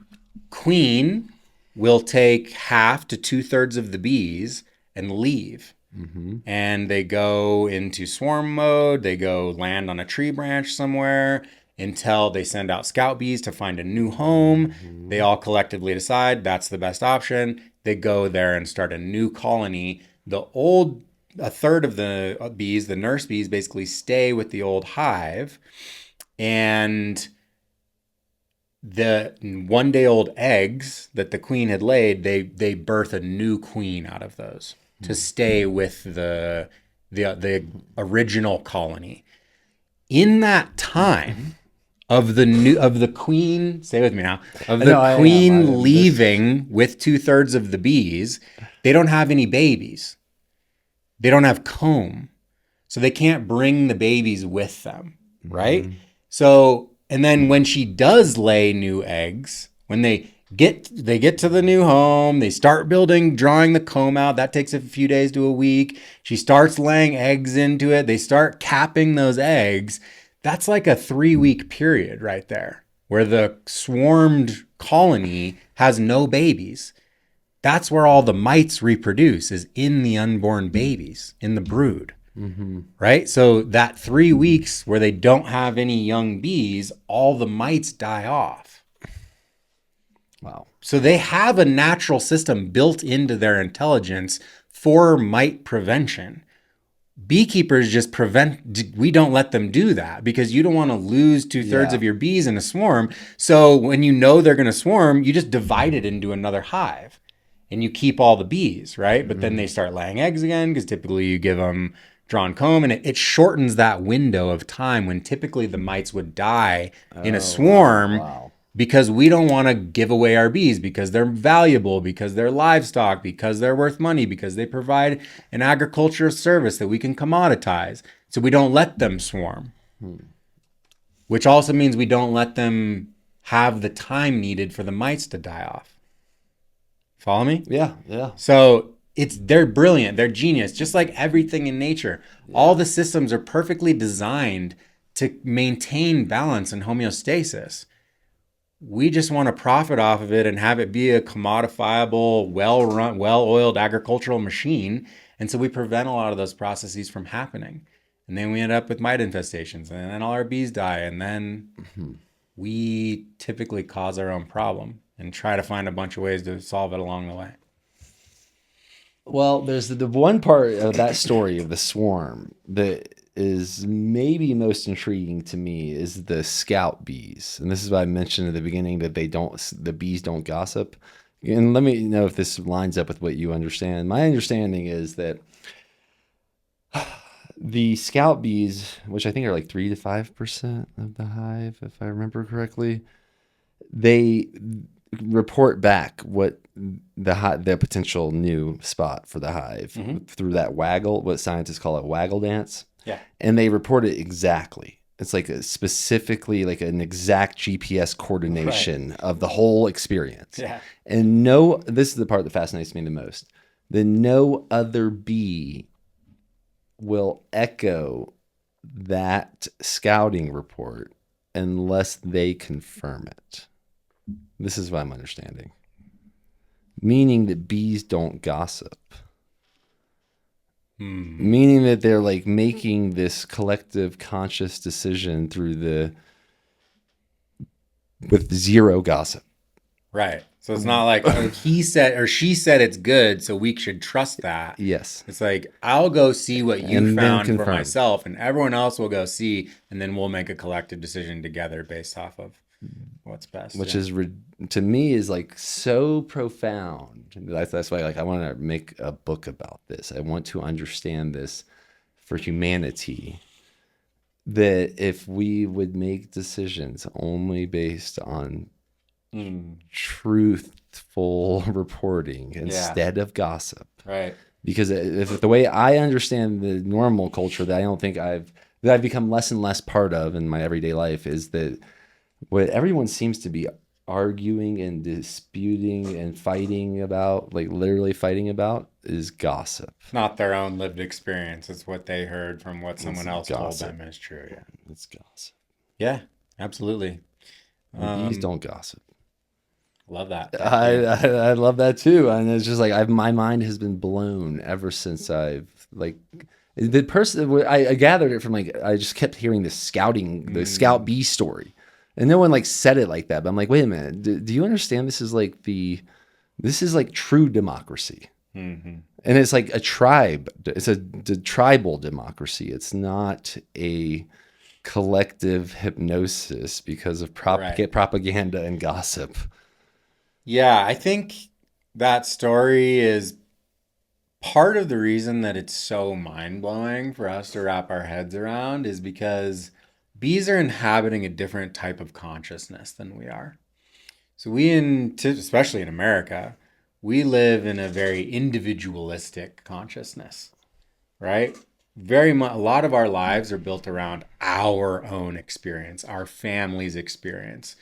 queen will take half to 2/3 of the bees and leave. And they go into swarm mode. They go land on a tree branch somewhere until they send out scout bees to find a new home. They all collectively decide that's the best option. They go there and start a new colony. A third of the bees, the nurse bees, basically stay with the old hive, and the 1-day-old eggs that the queen had laid, they birth a new queen out of those. to stay with the original colony. In that time of the queen, stay with me now, of the queen leaving with 2/3 of the bees, they don't have any babies. They don't have comb. So they can't bring the babies with them, right? Mm-hmm. So, and then when she does lay new eggs, when they get to the new home, they start drawing the comb out. That takes a few days to a week. She starts laying eggs into it. They start capping those eggs. That's like a 3-week period right there where the swarmed colony has no babies. That's where all the mites reproduce, is in the unborn babies, in the brood. Mm-hmm. Right? So that 3 weeks where they don't have any young bees, all the mites die off. Wow. So they have a natural system built into their intelligence for mite prevention. Beekeepers just we don't let them do that because you don't want to lose 2/3 of your bees in a swarm. So when you know they're going to swarm, you just divide it into another hive and you keep all the bees, right? But then they start laying eggs again because typically you give them drawn comb, and it shortens that window of time when typically the mites would die in a swarm. Wow. Because we don't want to give away our bees because they're valuable, because they're livestock, because they're worth money, because they provide an agricultural service that we can commoditize. So we don't let them swarm, which also means we don't let them have the time needed for the mites to die off. Follow me? Yeah. So they're brilliant. They're genius, just like everything in nature. Yeah. All the systems are perfectly designed to maintain balance and homeostasis. We just want to profit off of it and have it be a commodifiable, well-run, well-oiled agricultural machine. And so we prevent a lot of those processes from happening. And then we end up with mite infestations, and then all our bees die. And then we typically cause our own problem and try to find a bunch of ways to solve it along the way. Well, there's the one part of that story of the swarm that is maybe most intriguing to me is the scout bees. And this is what I mentioned at the beginning, that the bees don't gossip. And let me know if this lines up with what you understand. My understanding is that the scout bees, which I think are like 3 to 5% of the hive, if I remember correctly, they report back what the potential new spot for the hive through that waggle, what scientists call a waggle dance. Yeah. And they report it exactly. It's like specifically like an exact GPS coordination of the whole experience. Yeah. And this is the part that fascinates me the most. No other bee will echo that scouting report unless they confirm it. This is what I'm understanding. Meaning that bees don't gossip. Meaning that they're like making this collective conscious decision with zero gossip. Right. So it's not like he said or she said it's good, so we should trust that. Yes. It's like, I'll go see what you found for myself, and everyone else will go see, and then we'll make a collective decision together based off of what's best. Which is, to me, is like so profound. That's why I want to make a book about this. I want to understand this for humanity, that if we would make decisions only based on truthful reporting instead of gossip. Right. Because if the way I understand the normal culture that I don't think that I've become less and less part of in my everyday life is that what everyone seems to be arguing and disputing and fighting about, like literally fighting about, is gossip. Not their own lived experience. It's what they heard from what someone else told them is true. Yeah. It's gossip. Yeah, absolutely. Bees don't gossip. Love that. I love that too. And it's just like my mind has been blown ever since I've like the person I gathered it from, like I just kept hearing the scout bee story. And no one like said it like that, but I'm like, wait a minute, do you understand this is like true democracy? And it's like a tribe. It's a tribal democracy. It's not a collective hypnosis because of propaganda and gossip. Yeah, I think that story is part of the reason that it's so mind-blowing for us to wrap our heads around is because bees are inhabiting a different type of consciousness than we are. So especially in America, we live in a very individualistic consciousness, right? Very much, a lot of our lives are built around our own experience, our family's experience.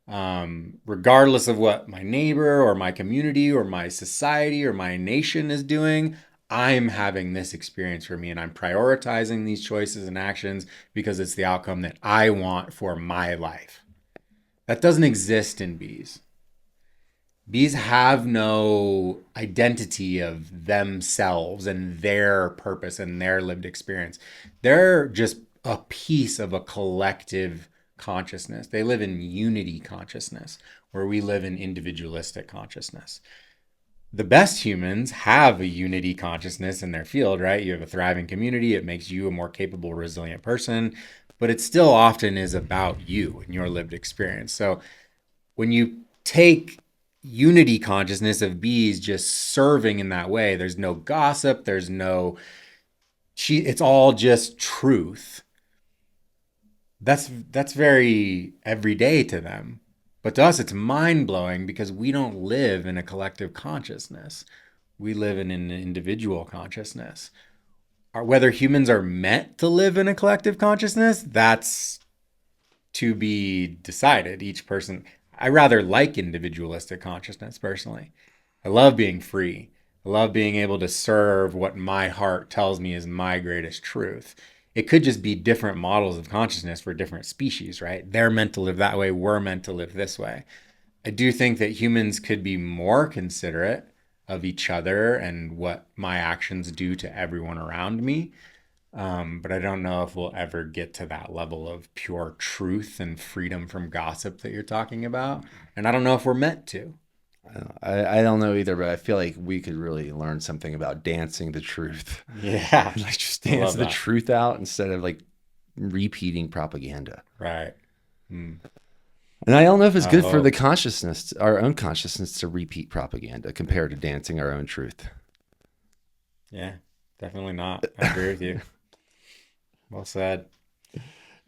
Regardless of what my neighbor or my community or my society or my nation is doing, I'm having this experience for me, and I'm prioritizing these choices and actions because it's the outcome that I want for my life. That doesn't exist in bees. Bees have no identity of themselves and their purpose and their lived experience. They're just a piece of a collective consciousness. They live in unity consciousness, where we live in individualistic consciousness. The best humans have a unity consciousness in their field, right? You have a thriving community. It makes you a more capable, resilient person, but it still often is about you and your lived experience. So when you take unity consciousness of bees just serving in that way, there's no gossip, it's all just truth. That's very everyday to them. But to us, it's mind-blowing because we don't live in a collective consciousness. We live in an individual consciousness. Whether humans are meant to live in a collective consciousness, that's to be decided. Each person, I rather like individualistic consciousness personally. I love being free. I love being able to serve what my heart tells me is my greatest truth. It could just be different models of consciousness for different species, right? They're meant to live that way. We're meant to live this way. I do think that humans could be more considerate of each other and what my actions do to everyone around me. But I don't know if we'll ever get to that level of pure truth and freedom from gossip that you're talking about. And I don't know if we're meant to. I don't know either, but I feel like we could really learn something about dancing the truth. Yeah. Like just dance the truth out instead of like repeating propaganda. Right. And I don't know if it's good for the consciousness, our own consciousness, to repeat propaganda compared to dancing our own truth. Yeah, definitely not. I agree with you. Well said.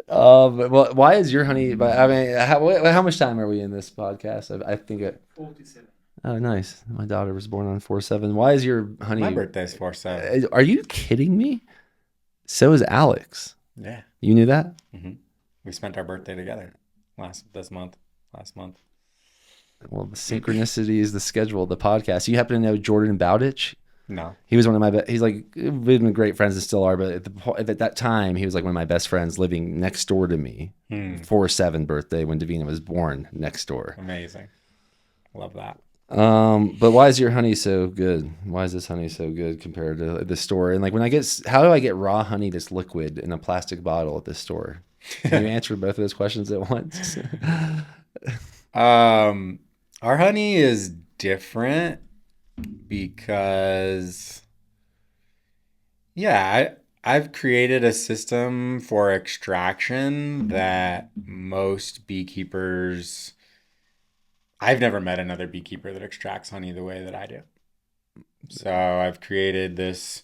Well, why is your honey? But I mean, how much time are we in this podcast? I think 47. Oh, nice. My daughter was born on 4/7. Why is your honey? My birthday's 4/7. Are you kidding me? So is Alex. Yeah. You knew that? Mm-hmm. We spent our birthday together last month. Well, the synchronicity is the schedule of the podcast. You happen to know Jordan Bowditch? No. He was one of my he's like, we've been great friends and still are, but at that time he was like one of my best friends living next door to me. 4/7 birthday when Davina was born next door. Amazing. Love that. But why is your honey so good? Why is this honey so good compared to the store? And like how do I get raw honey that's liquid in a plastic bottle at the store? Can you answer both of those questions at once? Our honey is different because, I've created a system for extraction that most beekeepers, I've never met another beekeeper that extracts honey the way that I do. So I've created this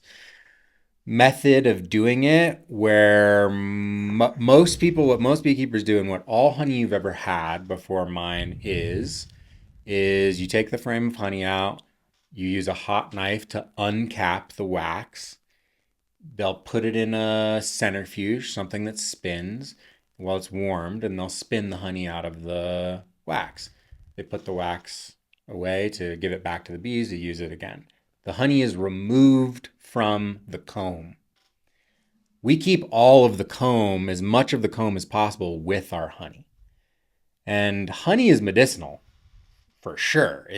method of doing it where what most beekeepers do, and what all honey you've ever had before mine is you take the frame of honey out, you use a hot knife to uncap the wax. They'll put it in a centrifuge, something that spins while it's warmed, and they'll spin the honey out of the wax. They put the wax away to give it back to the bees to use it again. The honey is removed from the comb. We keep all of the comb, as much of the comb as possible, with our honey. And honey is medicinal, for sure.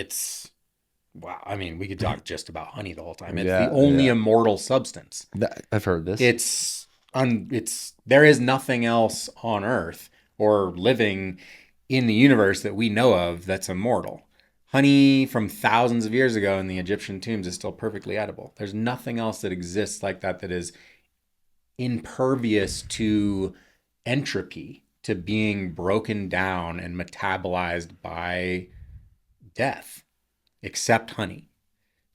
Wow. I mean, we could talk just about honey the whole time. It's the only immortal substance. I've heard this. There is nothing else on Earth or living in the universe that we know of that's immortal. Honey from thousands of years ago in the Egyptian tombs is still perfectly edible. There's nothing else that exists like that is impervious to entropy, to being broken down and metabolized by death, except honey.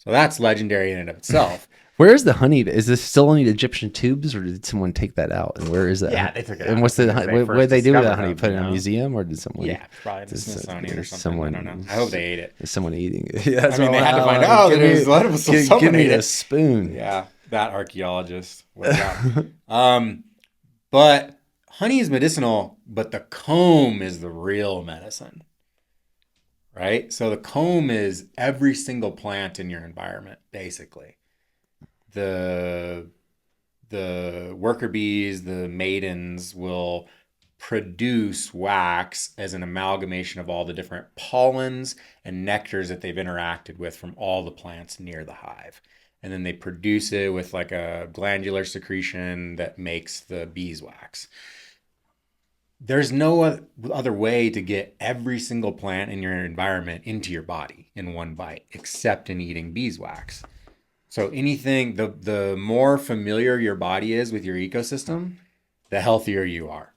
So that's legendary in and of itself. Where is the honey? Is this still in the Egyptian tubes, or did someone take that out? And where is that? Yeah, they took it out. And what's the what did they do with that honey? Put it in a know? museum, or did someone? Yeah, probably in the Smithsonian or something. Someone, I don't know. I hope they ate it. Is someone eating it? Yeah, I mean, they had to find out that it was edible, so someone give me ate a it. spoon. Yeah, that archaeologist. But honey is medicinal, but the comb is the real medicine, right? So the comb is every single plant in your environment, basically. The worker bees, the maidens will produce wax as an amalgamation of all the different pollens and nectars that they've interacted with from all the plants near the hive. And then they produce it with like a glandular secretion that makes the beeswax. There's no other way to get every single plant in your environment into your body in one bite, except in eating beeswax. So anything, the more familiar your body is with your ecosystem, the healthier you are.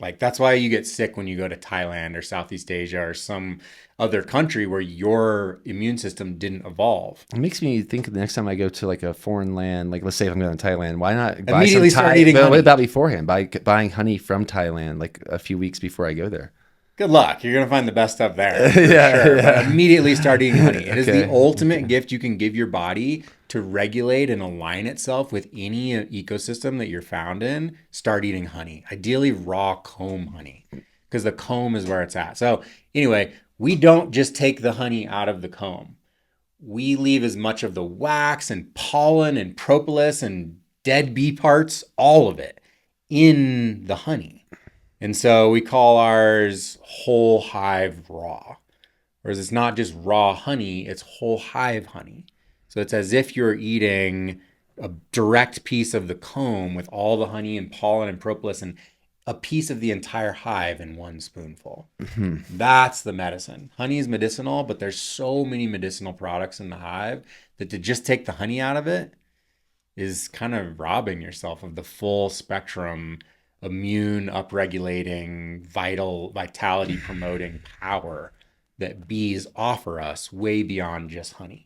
Like that's why you get sick when you go to Thailand or Southeast Asia or some other country where your immune system didn't evolve. It makes me think the next time I go to like a foreign land, like let's say if I'm going to Thailand, why not buy immediately some start eating honey? What about beforehand? Buying honey from Thailand like a few weeks before I go there. Good luck. You're going to find the best stuff there. Yeah, sure. yeah. But immediately start eating honey. It is Okay. the ultimate gift you can give your body to regulate and align itself with any ecosystem that you're found in. Start eating honey. Ideally raw comb honey, because the comb is where it's at. So anyway, we don't just take the honey out of the comb. We leave as much of the wax and pollen and propolis and dead bee parts, all of it, in the honey. And so we call ours whole hive raw. Whereas it's not just raw honey, it's whole hive honey. So it's as if you're eating a direct piece of the comb with all the honey and pollen and propolis and a piece of the entire hive in one spoonful. Mm-hmm. That's the medicine. Honey is medicinal, but there's so many medicinal products in the hive that to just take the honey out of it is kind of robbing yourself of the full spectrum immune upregulating, vitality promoting power that bees offer us way beyond just honey.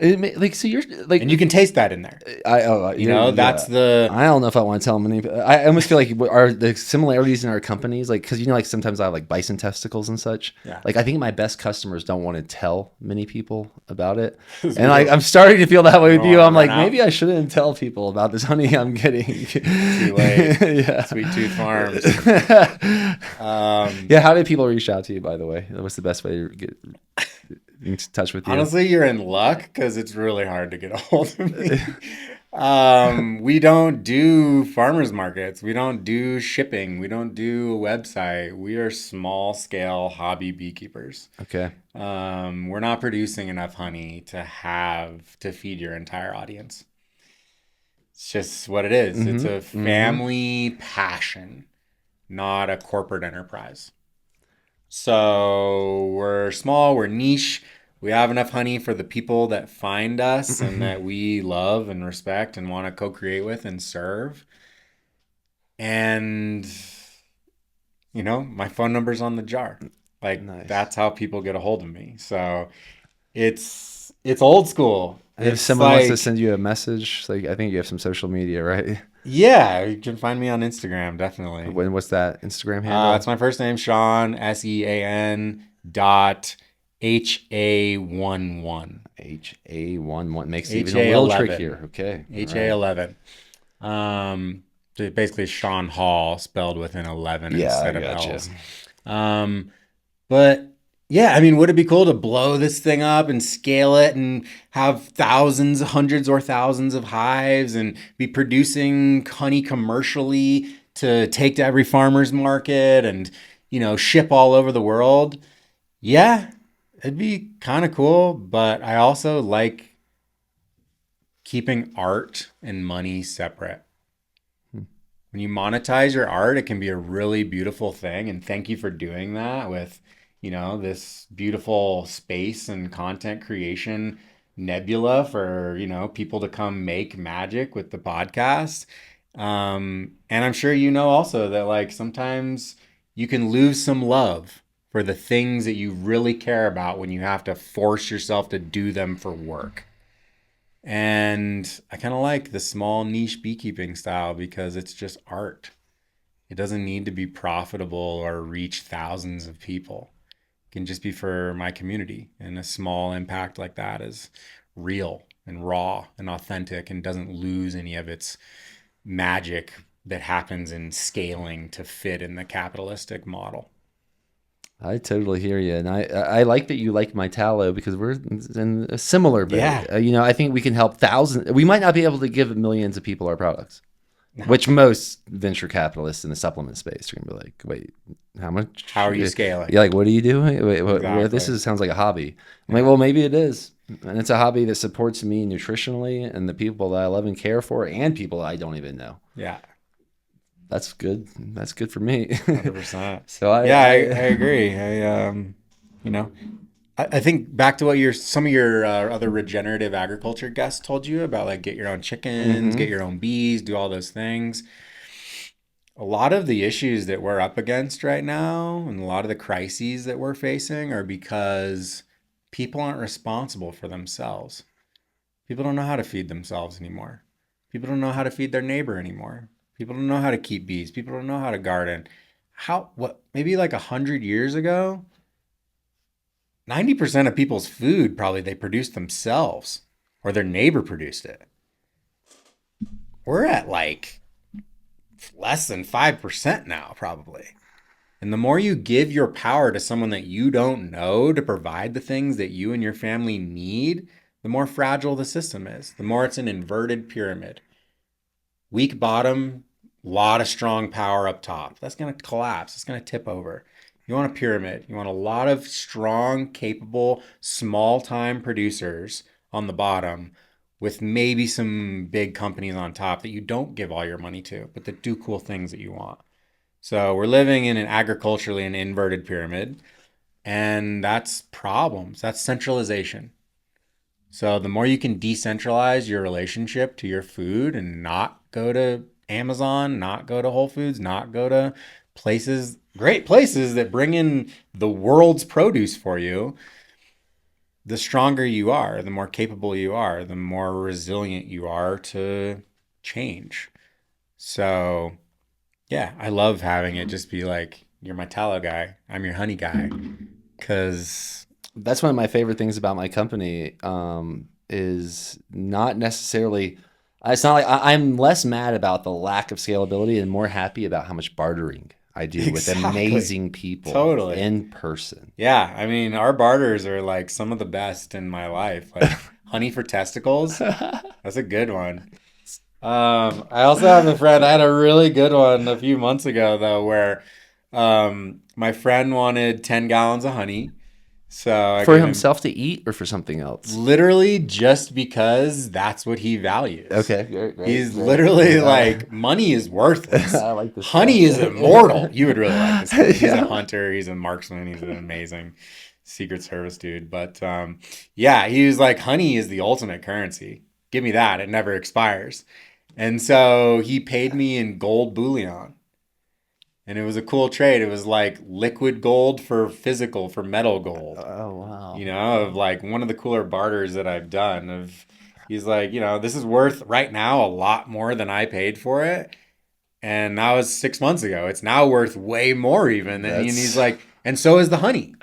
So you're like, and you can taste that in there. That's the. I don't know if I want to tell them any. I almost feel like are the similarities in our companies, like because like sometimes I have like bison testicles and such. Yeah. Like I think my best customers don't want to tell many people about it, and like I'm starting to feel that way with you. I'm like maybe I shouldn't tell people about this honey I'm getting. Too late. Yeah. Sweet Tooth Farms. Yeah. How did people reach out to you? By the way, what's the best way to get in touch with you? Honestly, you're in luck because it's really hard to get a hold of me. We don't do farmers markets. We don't do shipping. We don't do a website. We are small scale hobby beekeepers. Okay. We're not producing enough honey to feed your entire audience. It's just what it is. Mm-hmm. It's a family passion, not a corporate enterprise. So we're small, we're niche. We have enough honey for the people that find us and that we love and respect and want to co-create with and serve. And, my phone number's on the jar. Like, nice. That's how people get a hold of me. So it's old school. If someone wants to send you a message, like I think you have some social media, right? Yeah, you can find me on Instagram, definitely. What's that Instagram handle? It's my first name, Sean, SEAN .HA11. HA11 makes it even a little trickier. Okay. HA11. Basically Sean Hall spelled with an 11 instead of L's. But yeah, I mean, would it be cool to blow this thing up and scale it and have hundreds or thousands of hives and be producing honey commercially to take to every farmer's market and, ship all over the world? Yeah, it'd be kind of cool, but I also like keeping art and money separate. When you monetize your art, it can be a really beautiful thing. And thank you for doing that with, this beautiful space and content creation nebula for, people to come make magic with the podcast. And I'm sure also that like sometimes you can lose some love for the things that you really care about when you have to force yourself to do them for work. And I kind of like the small niche beekeeping style because it's just art. It doesn't need to be profitable or reach thousands of people. It can just be for my community. And a small impact like that is real and raw and authentic and doesn't lose any of its magic that happens in scaling to fit in the capitalistic model. I totally hear you, and I like that you like my tallow because we're in a similar boat. Yeah. You know, I think we can help thousands. We might not be able to give millions of people our products, which most venture capitalists in the supplement space are gonna be like, "Wait, how much? How are you scaling? You're like, what are you doing? Wait, Exactly. this sounds like a hobby." I'm like, well, maybe it is, and it's a hobby that supports me nutritionally and the people that I love and care for, and people I don't even know. Yeah. That's good. That's good for me. 100%. So I agree. I think back to what some of your other regenerative agriculture guests told you about, like get your own chickens, get your own bees, do all those things. A lot of the issues that we're up against right now and a lot of the crises that we're facing are because people aren't responsible for themselves. People don't know how to feed themselves anymore. People don't know how to feed their neighbor anymore. People don't know how to keep bees. People don't know how to garden. Maybe like 100 years ago, 90% of people's food probably they produced themselves or their neighbor produced it. We're at like less than 5% now, probably. And the more you give your power to someone that you don't know to provide the things that you and your family need, the more fragile the system is, the more it's an inverted pyramid. Weak bottom, lot of strong power up top. That's going to collapse. It's going to tip over. You want a pyramid. You want a lot of strong, capable, small-time producers on the bottom with maybe some big companies on top that you don't give all your money to, but that do cool things that you want. So we're living in an agriculturally an inverted pyramid, and that's problems. That's centralization. So the more you can decentralize your relationship to your food and not go to Amazon, not go to Whole Foods, not go to great places that bring in the world's produce for you, the stronger you are, the more capable you are, the more resilient you are to change. So yeah, I love having it just be like, you're my tallow guy, I'm your honey guy, because that's one of my favorite things about my company is not necessarily it's not like I'm less mad about the lack of scalability and more happy about how much bartering I do with amazing people in person. Yeah, I mean, our barters are like some of the best in my life. Like honey for testicles, that's a good one. I also have a friend, I had a really good one a few months ago though, where my friend wanted 10 gallons of honey. So for himself to eat or for something else? Literally just because that's what he values. Okay. Great, He's literally like, money is worthless. I like this. Honey is immortal. You would really like this guy. He's a hunter. He's a marksman. He's an amazing Secret Service dude. But yeah, he was like, honey is the ultimate currency. Give me that. It never expires. And so he paid me in gold bullion. And it was a cool trade. It was like liquid gold for metal gold. Oh, wow. You know, of like one of the cooler barters that I've done. He's like, you know, this is worth right now a lot more than I paid for it. And that was 6 months ago. It's now worth way more even. And he's like, and so is the honey.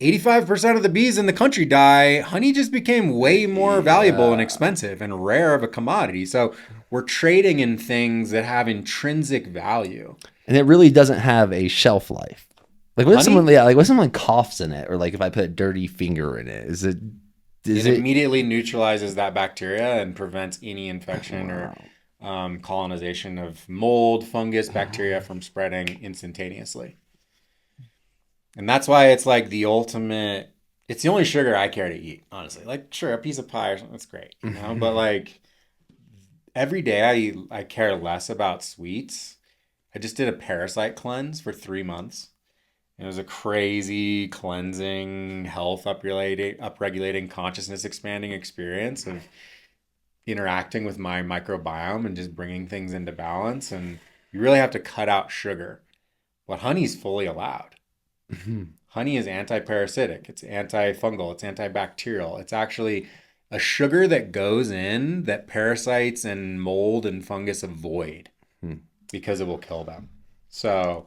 85% of the bees in the country die. Honey just became way more valuable and expensive and rare of a commodity. So we're trading in things that have intrinsic value. And it really doesn't have a shelf life. Like what if someone coughs in it, or like if I put a dirty finger in it, it immediately neutralizes that bacteria and prevents any infection or colonization of mold, fungus, bacteria from spreading instantaneously. And that's why it's like the ultimate. It's the only sugar I care to eat, honestly. Like, sure, a piece of pie or something, that's great, you know. But like every day, I care less about sweets. I just did a parasite cleanse for 3 months. It was a crazy cleansing, health upregulating, consciousness expanding experience of interacting with my microbiome and just bringing things into balance. And you really have to cut out sugar. But honey's fully allowed. Honey is anti-parasitic, it's antifungal, it's antibacterial. It's actually a sugar that goes in that parasites and mold and fungus avoid because it will kill them. So,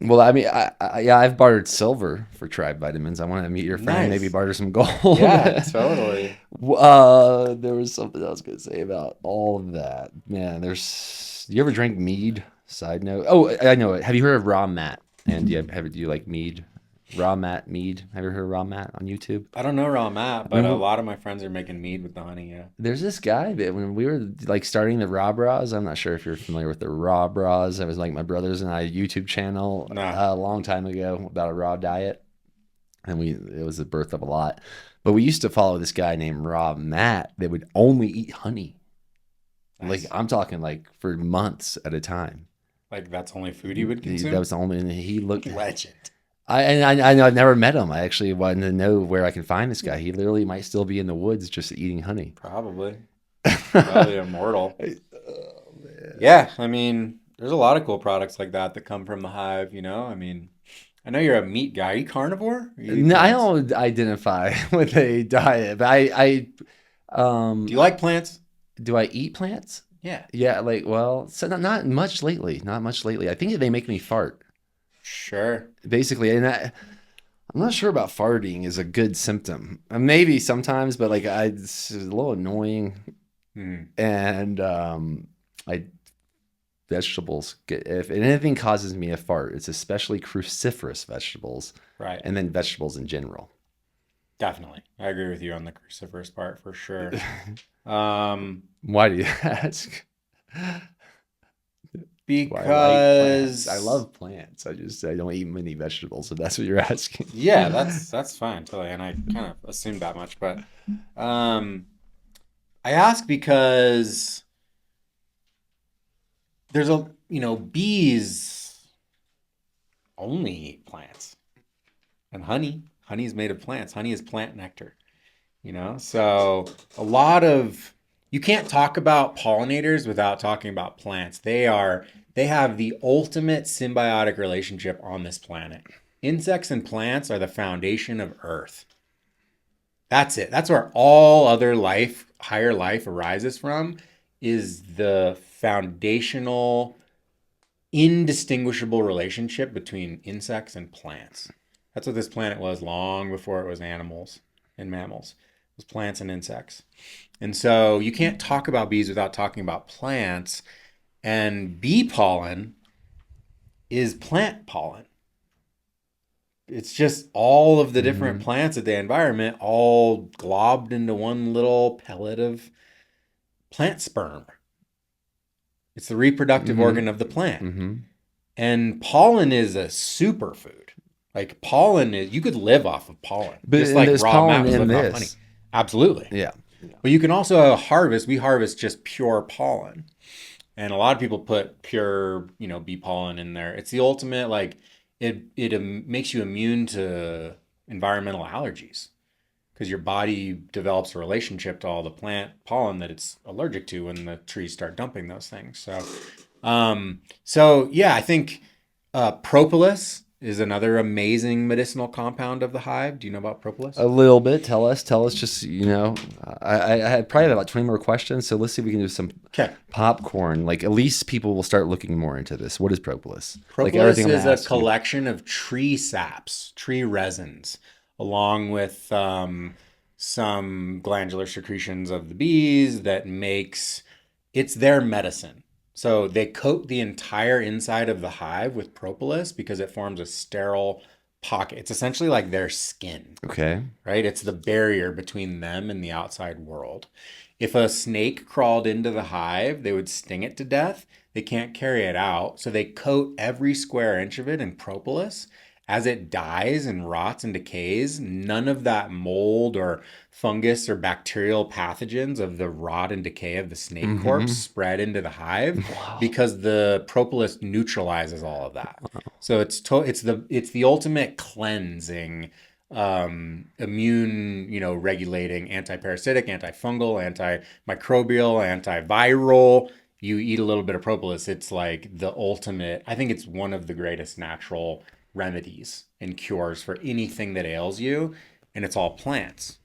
Well, I mean, yeah, I've bartered silver for tribe vitamins. I want to meet your friend, maybe nice. barter some gold. Yeah, totally. There was something else I was going to say about all of that. Man, you ever drink mead? Side note. Oh, I know it. Have you heard of raw mat? And do you like mead? Raw mat mead. Have you ever heard of raw mat on YouTube? I don't know where I'm at, but a lot of my friends are making mead with the honey. Yeah. There's this guy that when we were like starting the raw bras, I'm not sure if you're familiar with the raw bras. It was like my brothers and I YouTube channel a long time ago about a raw diet. And it was the birth of a lot. But we used to follow this guy named Raw Matt that would only eat honey. Nice. Like I'm talking like for months at a time. Like that's only food he would consume? That was the only, and he looked legend. I've never met him. I actually wanted to know where I can find this guy. He literally might still be in the woods just eating honey. Probably immortal. Oh, yeah, I mean, there's a lot of cool products like that come from the hive. You know, I mean, I know you're a meat guy. Are you carnivore? No, I don't identify with a diet, but do you like plants? Do I eat plants? Yeah. Yeah, so not much lately. Not much lately. I think they make me fart. Sure. Basically, and I'm not sure about farting is a good symptom. Maybe sometimes, but it's a little annoying. And vegetables if anything causes me a fart, it's especially cruciferous vegetables. Right. And then vegetables in general. Definitely. I agree with you on the cruciferous part for sure. Why do you ask? Because I love plants. I don't eat many vegetables, so that's what you're asking. Yeah, that's fine, totally. And I kind of assumed that much, but I ask because there's bees only eat plants, and honey is made of plants. Honey is plant nectar, so you can't talk about pollinators without talking about plants. They have the ultimate symbiotic relationship on this planet. Insects and plants are the foundation of Earth. That's it. That's where all other life, higher life arises from, is the foundational, indistinguishable relationship between insects and plants. That's what this planet was long before it was animals and mammals. It was plants and insects. And so you can't talk about bees without talking about plants. And bee pollen is plant pollen. It's just all of the different plants of the environment all globbed into one little pellet of plant sperm. It's the reproductive organ of the plant. And pollen is a superfood. Like pollen you could live off of pollen. But just like raw mat in live off honey. Absolutely. Yeah. But you can also we harvest just pure pollen. And a lot of people put pure, bee pollen in there. It's the ultimate, it makes you immune to environmental allergies because your body develops a relationship to all the plant pollen that it's allergic to when the trees start dumping those things. So yeah, I think propolis is another amazing medicinal compound of the hive. Do you know about propolis? A little bit. Tell us just, I had probably about 20 more questions. So let's see if we can do some popcorn. Like at least people will start looking more into this. What is propolis? Propolis is a collection of tree saps, tree resins, along with some glandular secretions of the bees it's their medicine. So they coat the entire inside of the hive with propolis because it forms a sterile pocket. It's essentially like their skin. Okay. Right? It's the barrier between them and the outside world. If a snake crawled into the hive, they would sting it to death. They can't carry it out. So they coat every square inch of it in propolis. As it dies and rots and decays, none of that mold or fungus or bacterial pathogens of the rot and decay of the snake corpse spread into the hive because the propolis neutralizes all of that. So it's the ultimate cleansing, immune, regulating, anti-parasitic, antifungal, antimicrobial, antiviral. You eat a little bit of propolis, it's like the ultimate. I think it's one of the greatest natural remedies and cures for anything that ails you, and it's all plants.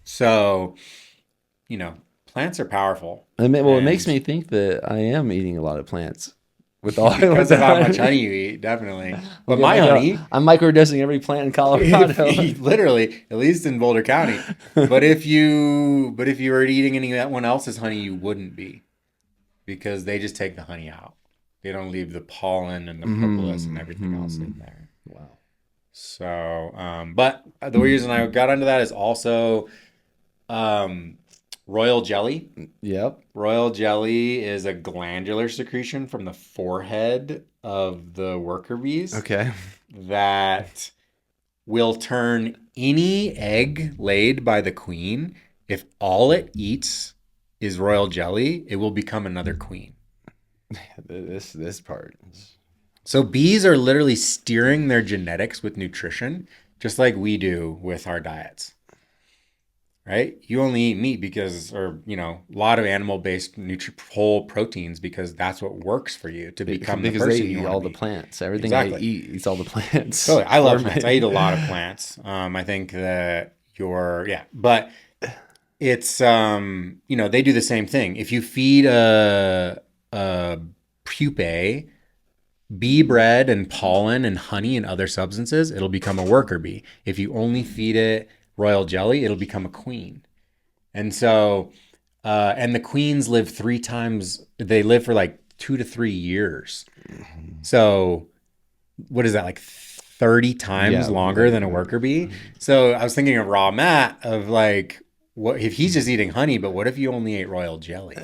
So, plants are powerful. It makes me think that I am eating a lot of plants with all because of how much honey you eat, definitely. But okay, my honey, I'm microdosing every plant in Colorado. Literally, at least in Boulder County. But if you were eating anyone else's honey, you wouldn't be, because they just take the honey out. They don't leave the pollen and the propolis and everything else in there. Wow. So, but the reason I got onto that is also royal jelly. Yep. Royal jelly is a glandular secretion from the forehead of the worker bees. Okay. That will turn any egg laid by the queen, if all it eats is royal jelly, it will become another queen. This part. So bees are literally steering their genetics with nutrition, just like we do with our diets. Right? You only eat meat a lot of animal-based whole proteins, because that's what works for you to become the person they you eat want all to the be. plants. Everything Exactly. I eat eats all the plants. Totally. I love plants. I eat a lot of plants. I think that but it's they do the same thing. If you feed a pupae bee bread and pollen and honey and other substances, it'll become a worker bee. If you only feed it royal jelly, it'll become a queen. And so, and the queens live 3 times. They live for like 2 to 3 years. So, what is that, like 30 times longer than a worker bee? So I was thinking of raw Matt, of like, what if he's just eating honey, but what if you only ate royal jelly?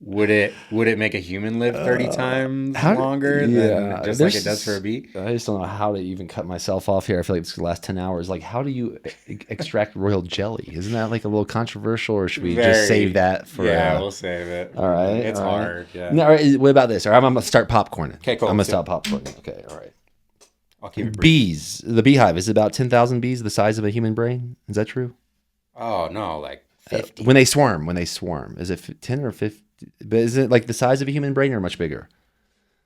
Would it make a human live 30 times longer than just like it does for a bee? I just don't know how to even cut myself off here. I feel like it's the last 10 hours. Like, how do you extract royal jelly? Isn't that like a little controversial, or should we just save that for... Yeah, we'll save it. All right. It's hard, yeah. No, all right, what about this? All right, I'm going to start popcorning. Okay, cool. I'm going to start popcorning. Okay, all right. I'll keep it brief. Bees. The beehive is about 10,000 bees, the size of a human brain. Is that true? Oh, no, like 50. When they swarm. Is it 10 or 50? But is it like the size of a human brain, or much bigger?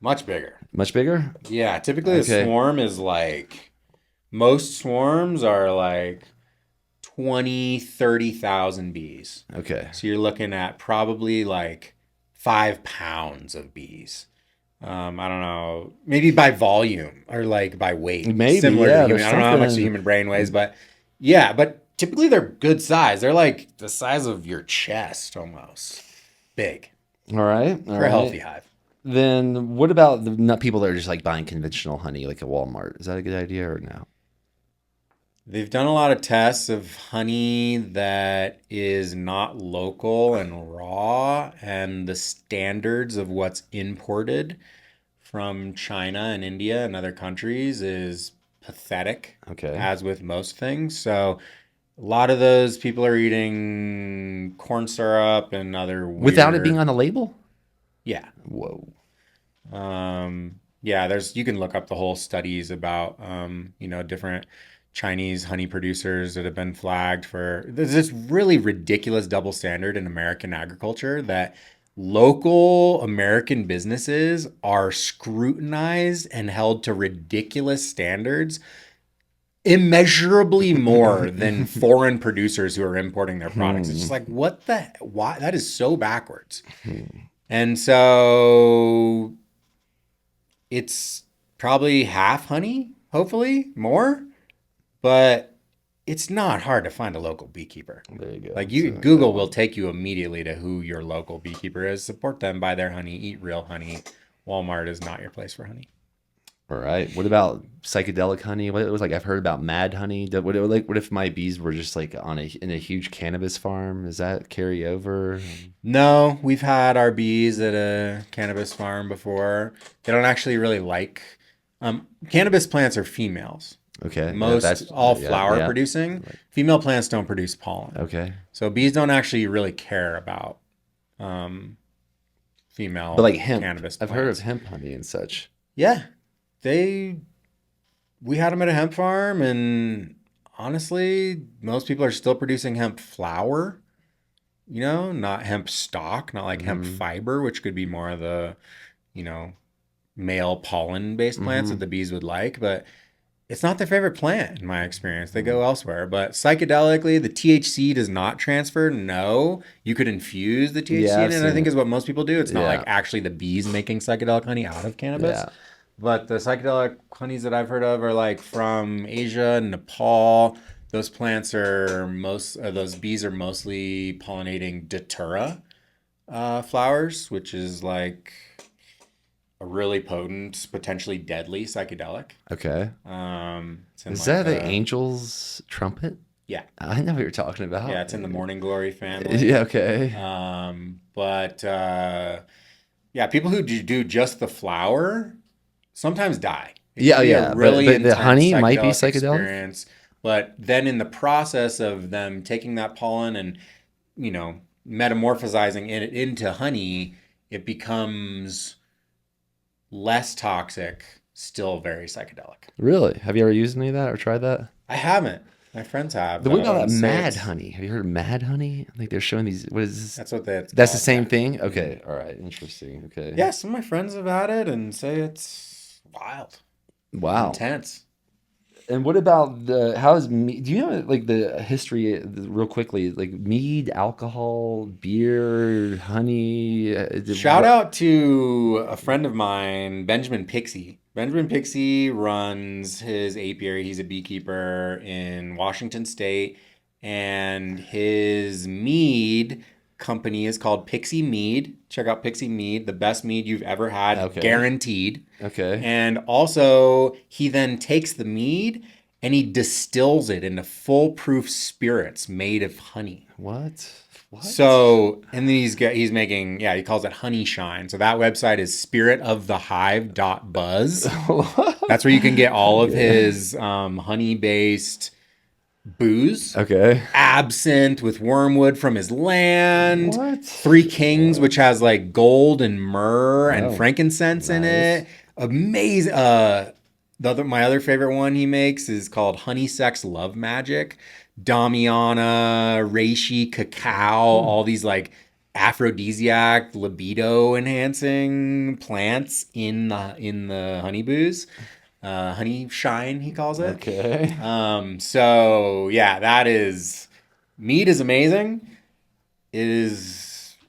Much bigger. Much bigger? Yeah, typically a swarm is like, most swarms are like 20, 30,000 bees. Okay. So you're looking at probably like 5 pounds of bees. I don't know, maybe by volume or like by weight. Maybe, similar to human. I don't know how much something. the human brain weighs, but yeah, but typically they're good size. They're like the size of your chest almost. Big. All right. For a healthy hive. Then what about the people that are just like buying conventional honey, like at Walmart? Is that a good idea or no? They've done a lot of tests of honey that is not local and raw, and the standards of what's imported from China and India and other countries is pathetic, as with most things. So a lot of those people are eating corn syrup and other weird... Without it being on the label? Yeah. Whoa. Yeah, you can look up the whole studies about, different Chinese honey producers that have been flagged for... There's this really ridiculous double standard in American agriculture that local American businesses are scrutinized and held to ridiculous standards, immeasurably more than foreign producers who are importing their products. It's just like, why? That is so backwards. And so it's probably half honey, hopefully more, but it's not hard to find a local beekeeper. There you go. Like Google will take you immediately to who your local beekeeper is. Support them, buy their honey, eat real honey. Walmart is not your place for honey. All right. What about psychedelic honey? What it was like? I've heard about mad honey. What if my bees were just like in a huge cannabis farm? Does that carry over? No, we've had our bees at a cannabis farm before. They don't actually really like cannabis plants are females. Okay. Flower producing. Right. Female plants don't produce pollen. Okay. So bees don't actually really care about female but like hemp. Cannabis plants. I've heard of hemp honey and such. Yeah. We had them at a hemp farm, and honestly, most people are still producing hemp flower, not hemp stock, not like hemp fiber, which could be more of the, male pollen-based plants that the bees would like, but it's not their favorite plant in my experience. They go elsewhere. But psychedelically, the THC does not transfer. No, you could infuse the THC Yeah, in I've it, and seen I think it. is what most people do. It's not Yeah. like actually the bees making psychedelic honey out of cannabis. Yeah. But the psychedelic honeys that I've heard of are like from Asia, Nepal. Those plants are those bees are mostly pollinating datura flowers, which is like a really potent, potentially deadly psychedelic. Okay. Is that the angel's trumpet? Yeah. I know what you're talking about. Yeah, it's in the morning glory family. Yeah, okay. Yeah, people who do just the flower sometimes die. It Yeah, can be yeah. a really But the intense honey might be psychedelic psychedelic? experience. But then in the process of them taking that pollen and, metamorphosizing it into honey, it becomes less toxic, still very psychedelic. Really? Have you ever used any of that or tried that? I haven't. My friends have. What about that mad honey? Have you heard of mad honey? I think they're showing these. What is this? That's what that's That's the called, same yeah. thing? Okay. All right. Interesting. Okay. Yeah, some of my friends have had it and say it's wild. Wow. Intense. And what about how is mead? Do you know like the history real quickly? Like mead, alcohol, beer, honey. Shout out to a friend of mine, Benjamin Pixie. Benjamin Pixie runs his apiary. He's a beekeeper in Washington State, and his mead company is called Pixie Mead. Check out Pixie Mead, the best mead you've ever had, guaranteed. Okay. And also, he then takes the mead and he distills it into foolproof spirits made of honey. What? So, and then he's making, he calls it honey shine. So that website is spiritofthehive.buzz. That's where you can get all of his honey-based booze. Okay. Absinthe with wormwood from his land. What? Three Kings, which has like gold and myrrh and frankincense in it. Amazing. My other favorite one he makes is called Honey Sex Love Magic. Damiana, reishi, cacao, all these like aphrodisiac, libido enhancing plants in the honey booze. Honey shine, he calls it. Okay. So yeah, mead is amazing.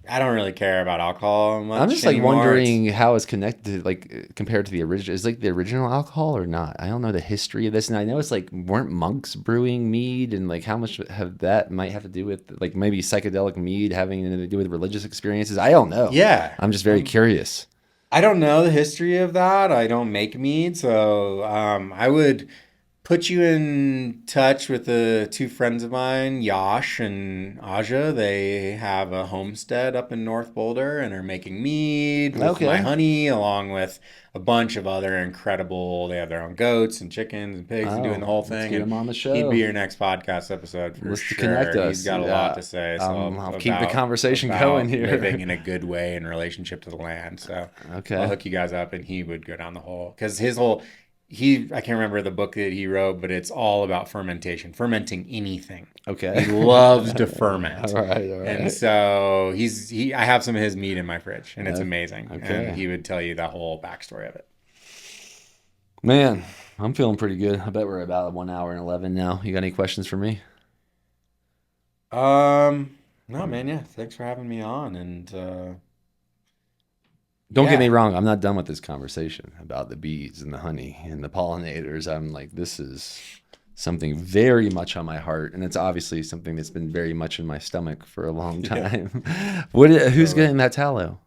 I don't really care about alcohol much. I'm just anymore. wondering how it's connected, like compared to the original. Is like the original alcohol or not? I don't know the history of this, and I know it's like weren't monks brewing mead, and like how much might have to do with like maybe psychedelic mead having anything to do with religious experiences. I don't know. Yeah, I'm just very curious. I don't know the history of that. I don't make mead, so I would put you in touch with the two friends of mine, Yash and Aja. They have a homestead up in North Boulder and are making mead with my honey, along with a bunch of other incredible. They have their own goats and chickens and pigs and doing the whole thing. Let's get him on the show. He'd be your next podcast episode for sure. Connect us. He's got a lot to say. So I'll keep the conversation going here. Living in a good way in relationship to the land. So I'll hook you guys up, and he would go down the hole because his whole. I can't remember the book that he wrote, but it's all about fermentation, fermenting anything. Okay. He loves to ferment. All right. And so I have some of his meat in my fridge, and it's amazing. Okay. And he would tell you the whole backstory of it. Man, I'm feeling pretty good. I bet we're about 1 hour and 11 now. You got any questions for me? No, man. Yeah. Thanks for having me on. And, Don't get me wrong. I'm not done with this conversation about the bees and the honey and the pollinators. I'm like, this is something very much on my heart. And it's obviously something that's been very much in my stomach for a long time. Who's getting that tallow?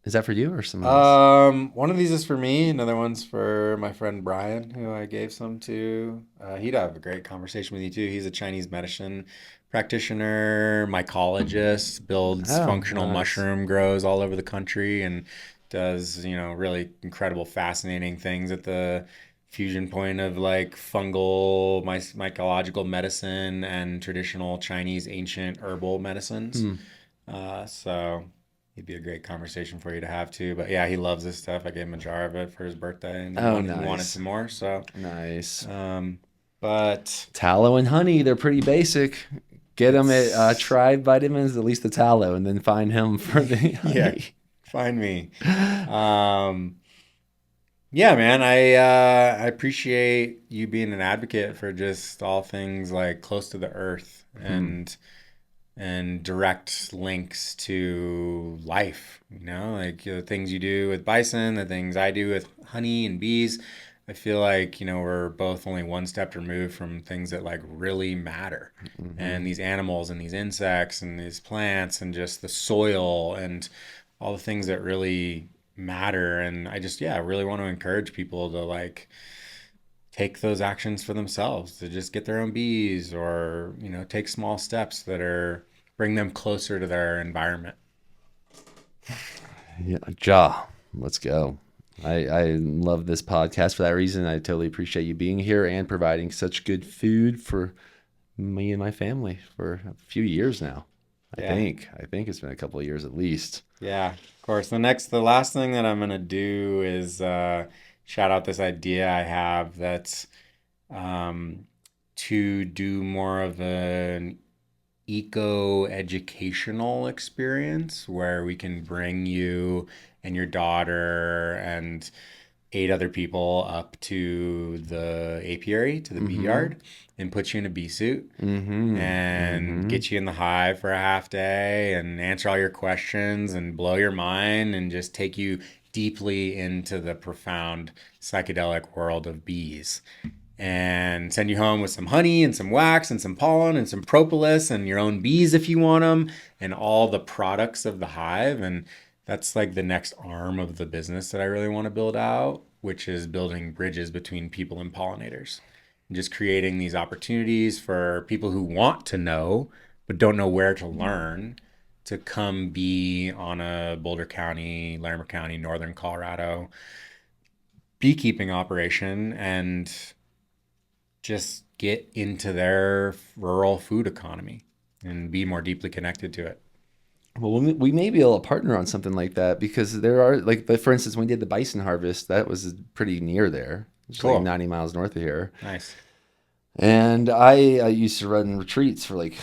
Is that for you or someone else? One of these is for me. Another one's for my friend Brian, who I gave some to. He'd have a great conversation with you too. He's a Chinese medicine practitioner, mycologist, builds functional mushroom grows all over the country, and does really incredible, fascinating things at the fusion point of like fungal, mycological medicine and traditional Chinese ancient herbal medicines. So he'd be a great conversation for you to have too. But yeah, he loves this stuff. I gave him a jar of it for his birthday, and he wanted some more. So nice. But tallow and honey, they're pretty basic. Get him at Tribe Vitamins, at least the tallow, and then find him for the honey. Yeah, find me. Yeah, man. I appreciate you being an advocate for just all things like close to the earth Hmm. and direct links to life. You know, like the things you do with bison, the things I do with honey and bees. I feel like, we're both only one step removed from things that like really matter. Hmm. And these animals and these insects and these plants and just the soil and all the things that really matter. And I just, yeah, really want to encourage people to like take those actions for themselves, to just get their own bees or, take small steps that are bring them closer to their environment. Yeah, Ja, let's go. I love this podcast for that reason. I totally appreciate you being here and providing such good food for me and my family for a few years now. I Yeah. think. I think it's been a couple of years at least. Yeah, of course. The last thing that I'm gonna do is shout out this idea I have that's um, to do more of an eco educational experience where we can bring you and your daughter and 8 other people up to the apiary, to the bee Mm-hmm. yard, and put you in a bee suit Mm-hmm. and Mm-hmm. get you in the hive for a half day and answer all your questions and blow your mind and just take you deeply into the profound psychedelic world of bees and send you home with some honey and some wax and some pollen and some propolis and your own bees if you want them and all the products of the hive. And that's like the next arm of the business that I really want to build out, which is building bridges between people and pollinators and just creating these opportunities for people who want to know but don't know where to learn to come be on a Boulder County, Larimer County, Northern Colorado beekeeping operation and just get into their rural food economy and be more deeply connected to it. Well, we may be able to partner on something like that because there are like, but for instance, when we did the bison harvest, that was pretty near there, just like Cool. 90 miles north of here. Nice. And I used to run retreats for like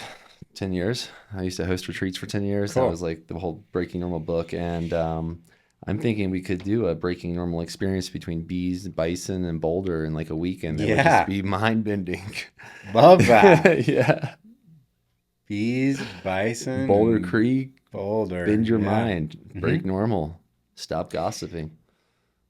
10 years. I used to host retreats for 10 years. That Cool. was like the whole Breaking Normal book. And I'm thinking we could do a Breaking Normal experience between bees, bison, and Boulder in like a weekend. That would just Yeah. be mind bending. Love that. Yeah. Bees, bison, Boulder and Creek, Boulder. bend your Yeah. mind, hmm break normal, stop gossiping.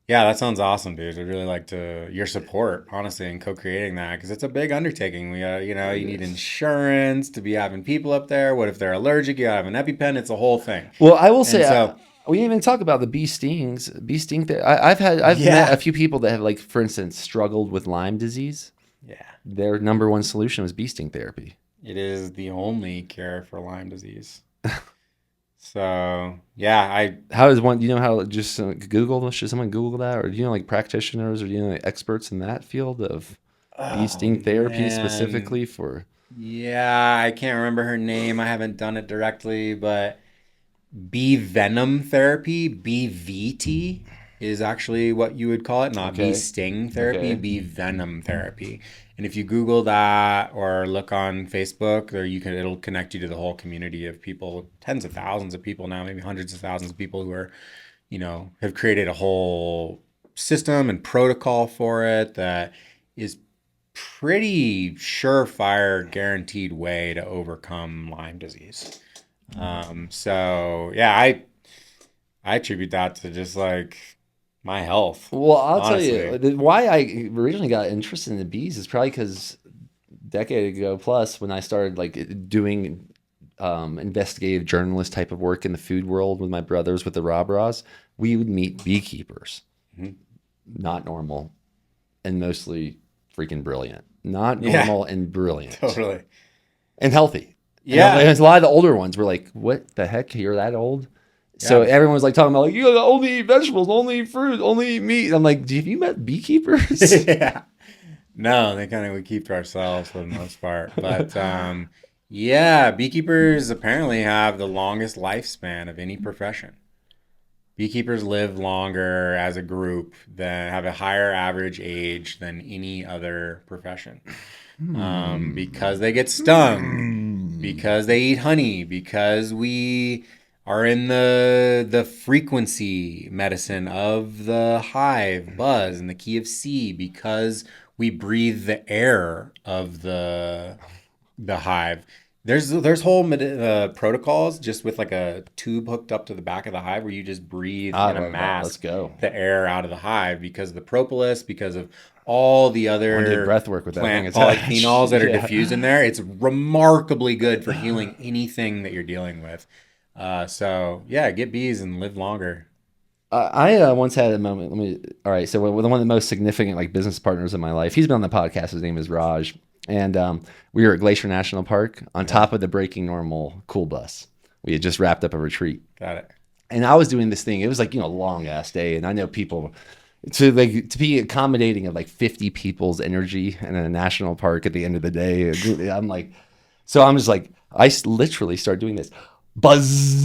Yeah, that sounds awesome, dude. I'd really like to your support, honestly, in co-creating that because it's a big undertaking. It You need is. insurance to be having people up there. What if they're allergic? You have an EpiPen. It's a whole thing. Well, I will And say so, we didn't even talk about the bee stings. Bee sting. I've met a yeah, few people that have, like, for instance, struggled with Lyme disease. yeah. Their number one solution was bee sting therapy. It is the only cure for Lyme disease. So, yeah, I How is one? Do you know how? Just Google. Should someone Google that, or do you know like practitioners, or do you know like experts in that field of bee oh sting therapy man. specifically for? Yeah, I can't remember her name. I haven't done it directly, but bee venom therapy, BVT, is actually what you would call it, not bee Okay. sting therapy, Okay. bee venom therapy. And if you Google that or look on Facebook, or it'll connect you to the whole community of people, tens of thousands of people now, maybe hundreds of thousands of people who are, have created a whole system and protocol for it that is pretty surefire, guaranteed way to overcome Lyme disease. So yeah, I attribute that to just like my health, Well, I'll tell you honestly. why I originally got interested in the bees is probably because decade ago plus when I started like doing investigative journalist type of work in the food world with my brothers with the Rob Raws, we would meet beekeepers, Mhm. not normal and mostly freaking brilliant, not Yeah, normal and brilliant totally. and healthy. And Yeah, a lot of the older ones were like, "What the heck? You're that old?" So yeah, everyone was like talking about like, "You gotta only eat vegetables, only eat fruit, only eat meat." I'm like, "Have you met beekeepers?" yeah. No, they kind of we keep to ourselves for the most part. But yeah, beekeepers apparently have the longest lifespan of any profession. Beekeepers live longer as a group than have a higher average age than any other profession. Hmm. Because they get stung, because they eat honey, because we are in the frequency medicine of the hive buzz and the key of C, because we breathe the air of the hive. There's whole protocols just with like a tube hooked up to the back of the hive where you just breathe in a mask the air out of the hive, because of the propolis, because of all the other breath work with plant that polyphenols that are diffused in there. It's remarkably good for healing anything that you're dealing with. So yeah, get bees and live longer. I once had a moment. All right. So one of the most significant like business partners in my life, he's been on the podcast. His name is Raj. And we were at Glacier National Park on top of the Breaking Normal cool bus. We had just wrapped up a retreat. Got it. And I was doing this thing. It was like, long ass day. And I know people to be accommodating of like 50 people's energy in a national park at the end of the day. I'm like, so I'm just like, I literally start doing this. Buzz.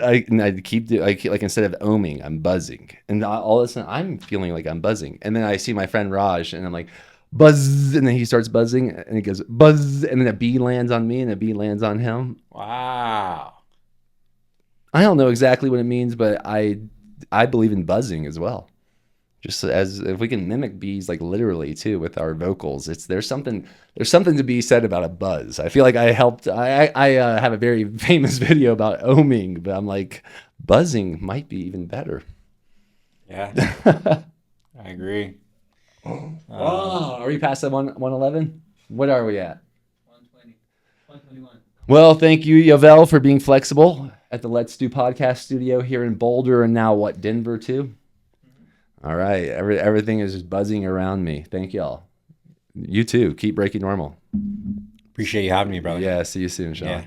I keep like instead of oming, I'm buzzing, and all of a sudden I'm feeling like I'm buzzing, and then I see my friend Raj, and I'm like, buzz, and then he starts buzzing, and he goes buzz, and then a bee lands on me, and a bee lands on him. Wow. I don't know exactly what it means, but I believe in buzzing as well. Just as if we can mimic bees like literally too with our vocals, there's something to be said about a buzz. I feel like I helped. I have a very famous video about oming, but I'm like, buzzing might be even better. Yeah, I agree. Are we past that 111? What are we at? 120, 121. Well, thank you, Yavel, for being flexible at the Let's Do podcast studio here in Boulder, and now Denver too. All right. Everything is just buzzing around me. Thank y'all. You too. Keep breaking normal. Appreciate you having me, brother. Yeah. See you soon, Sean. Yeah.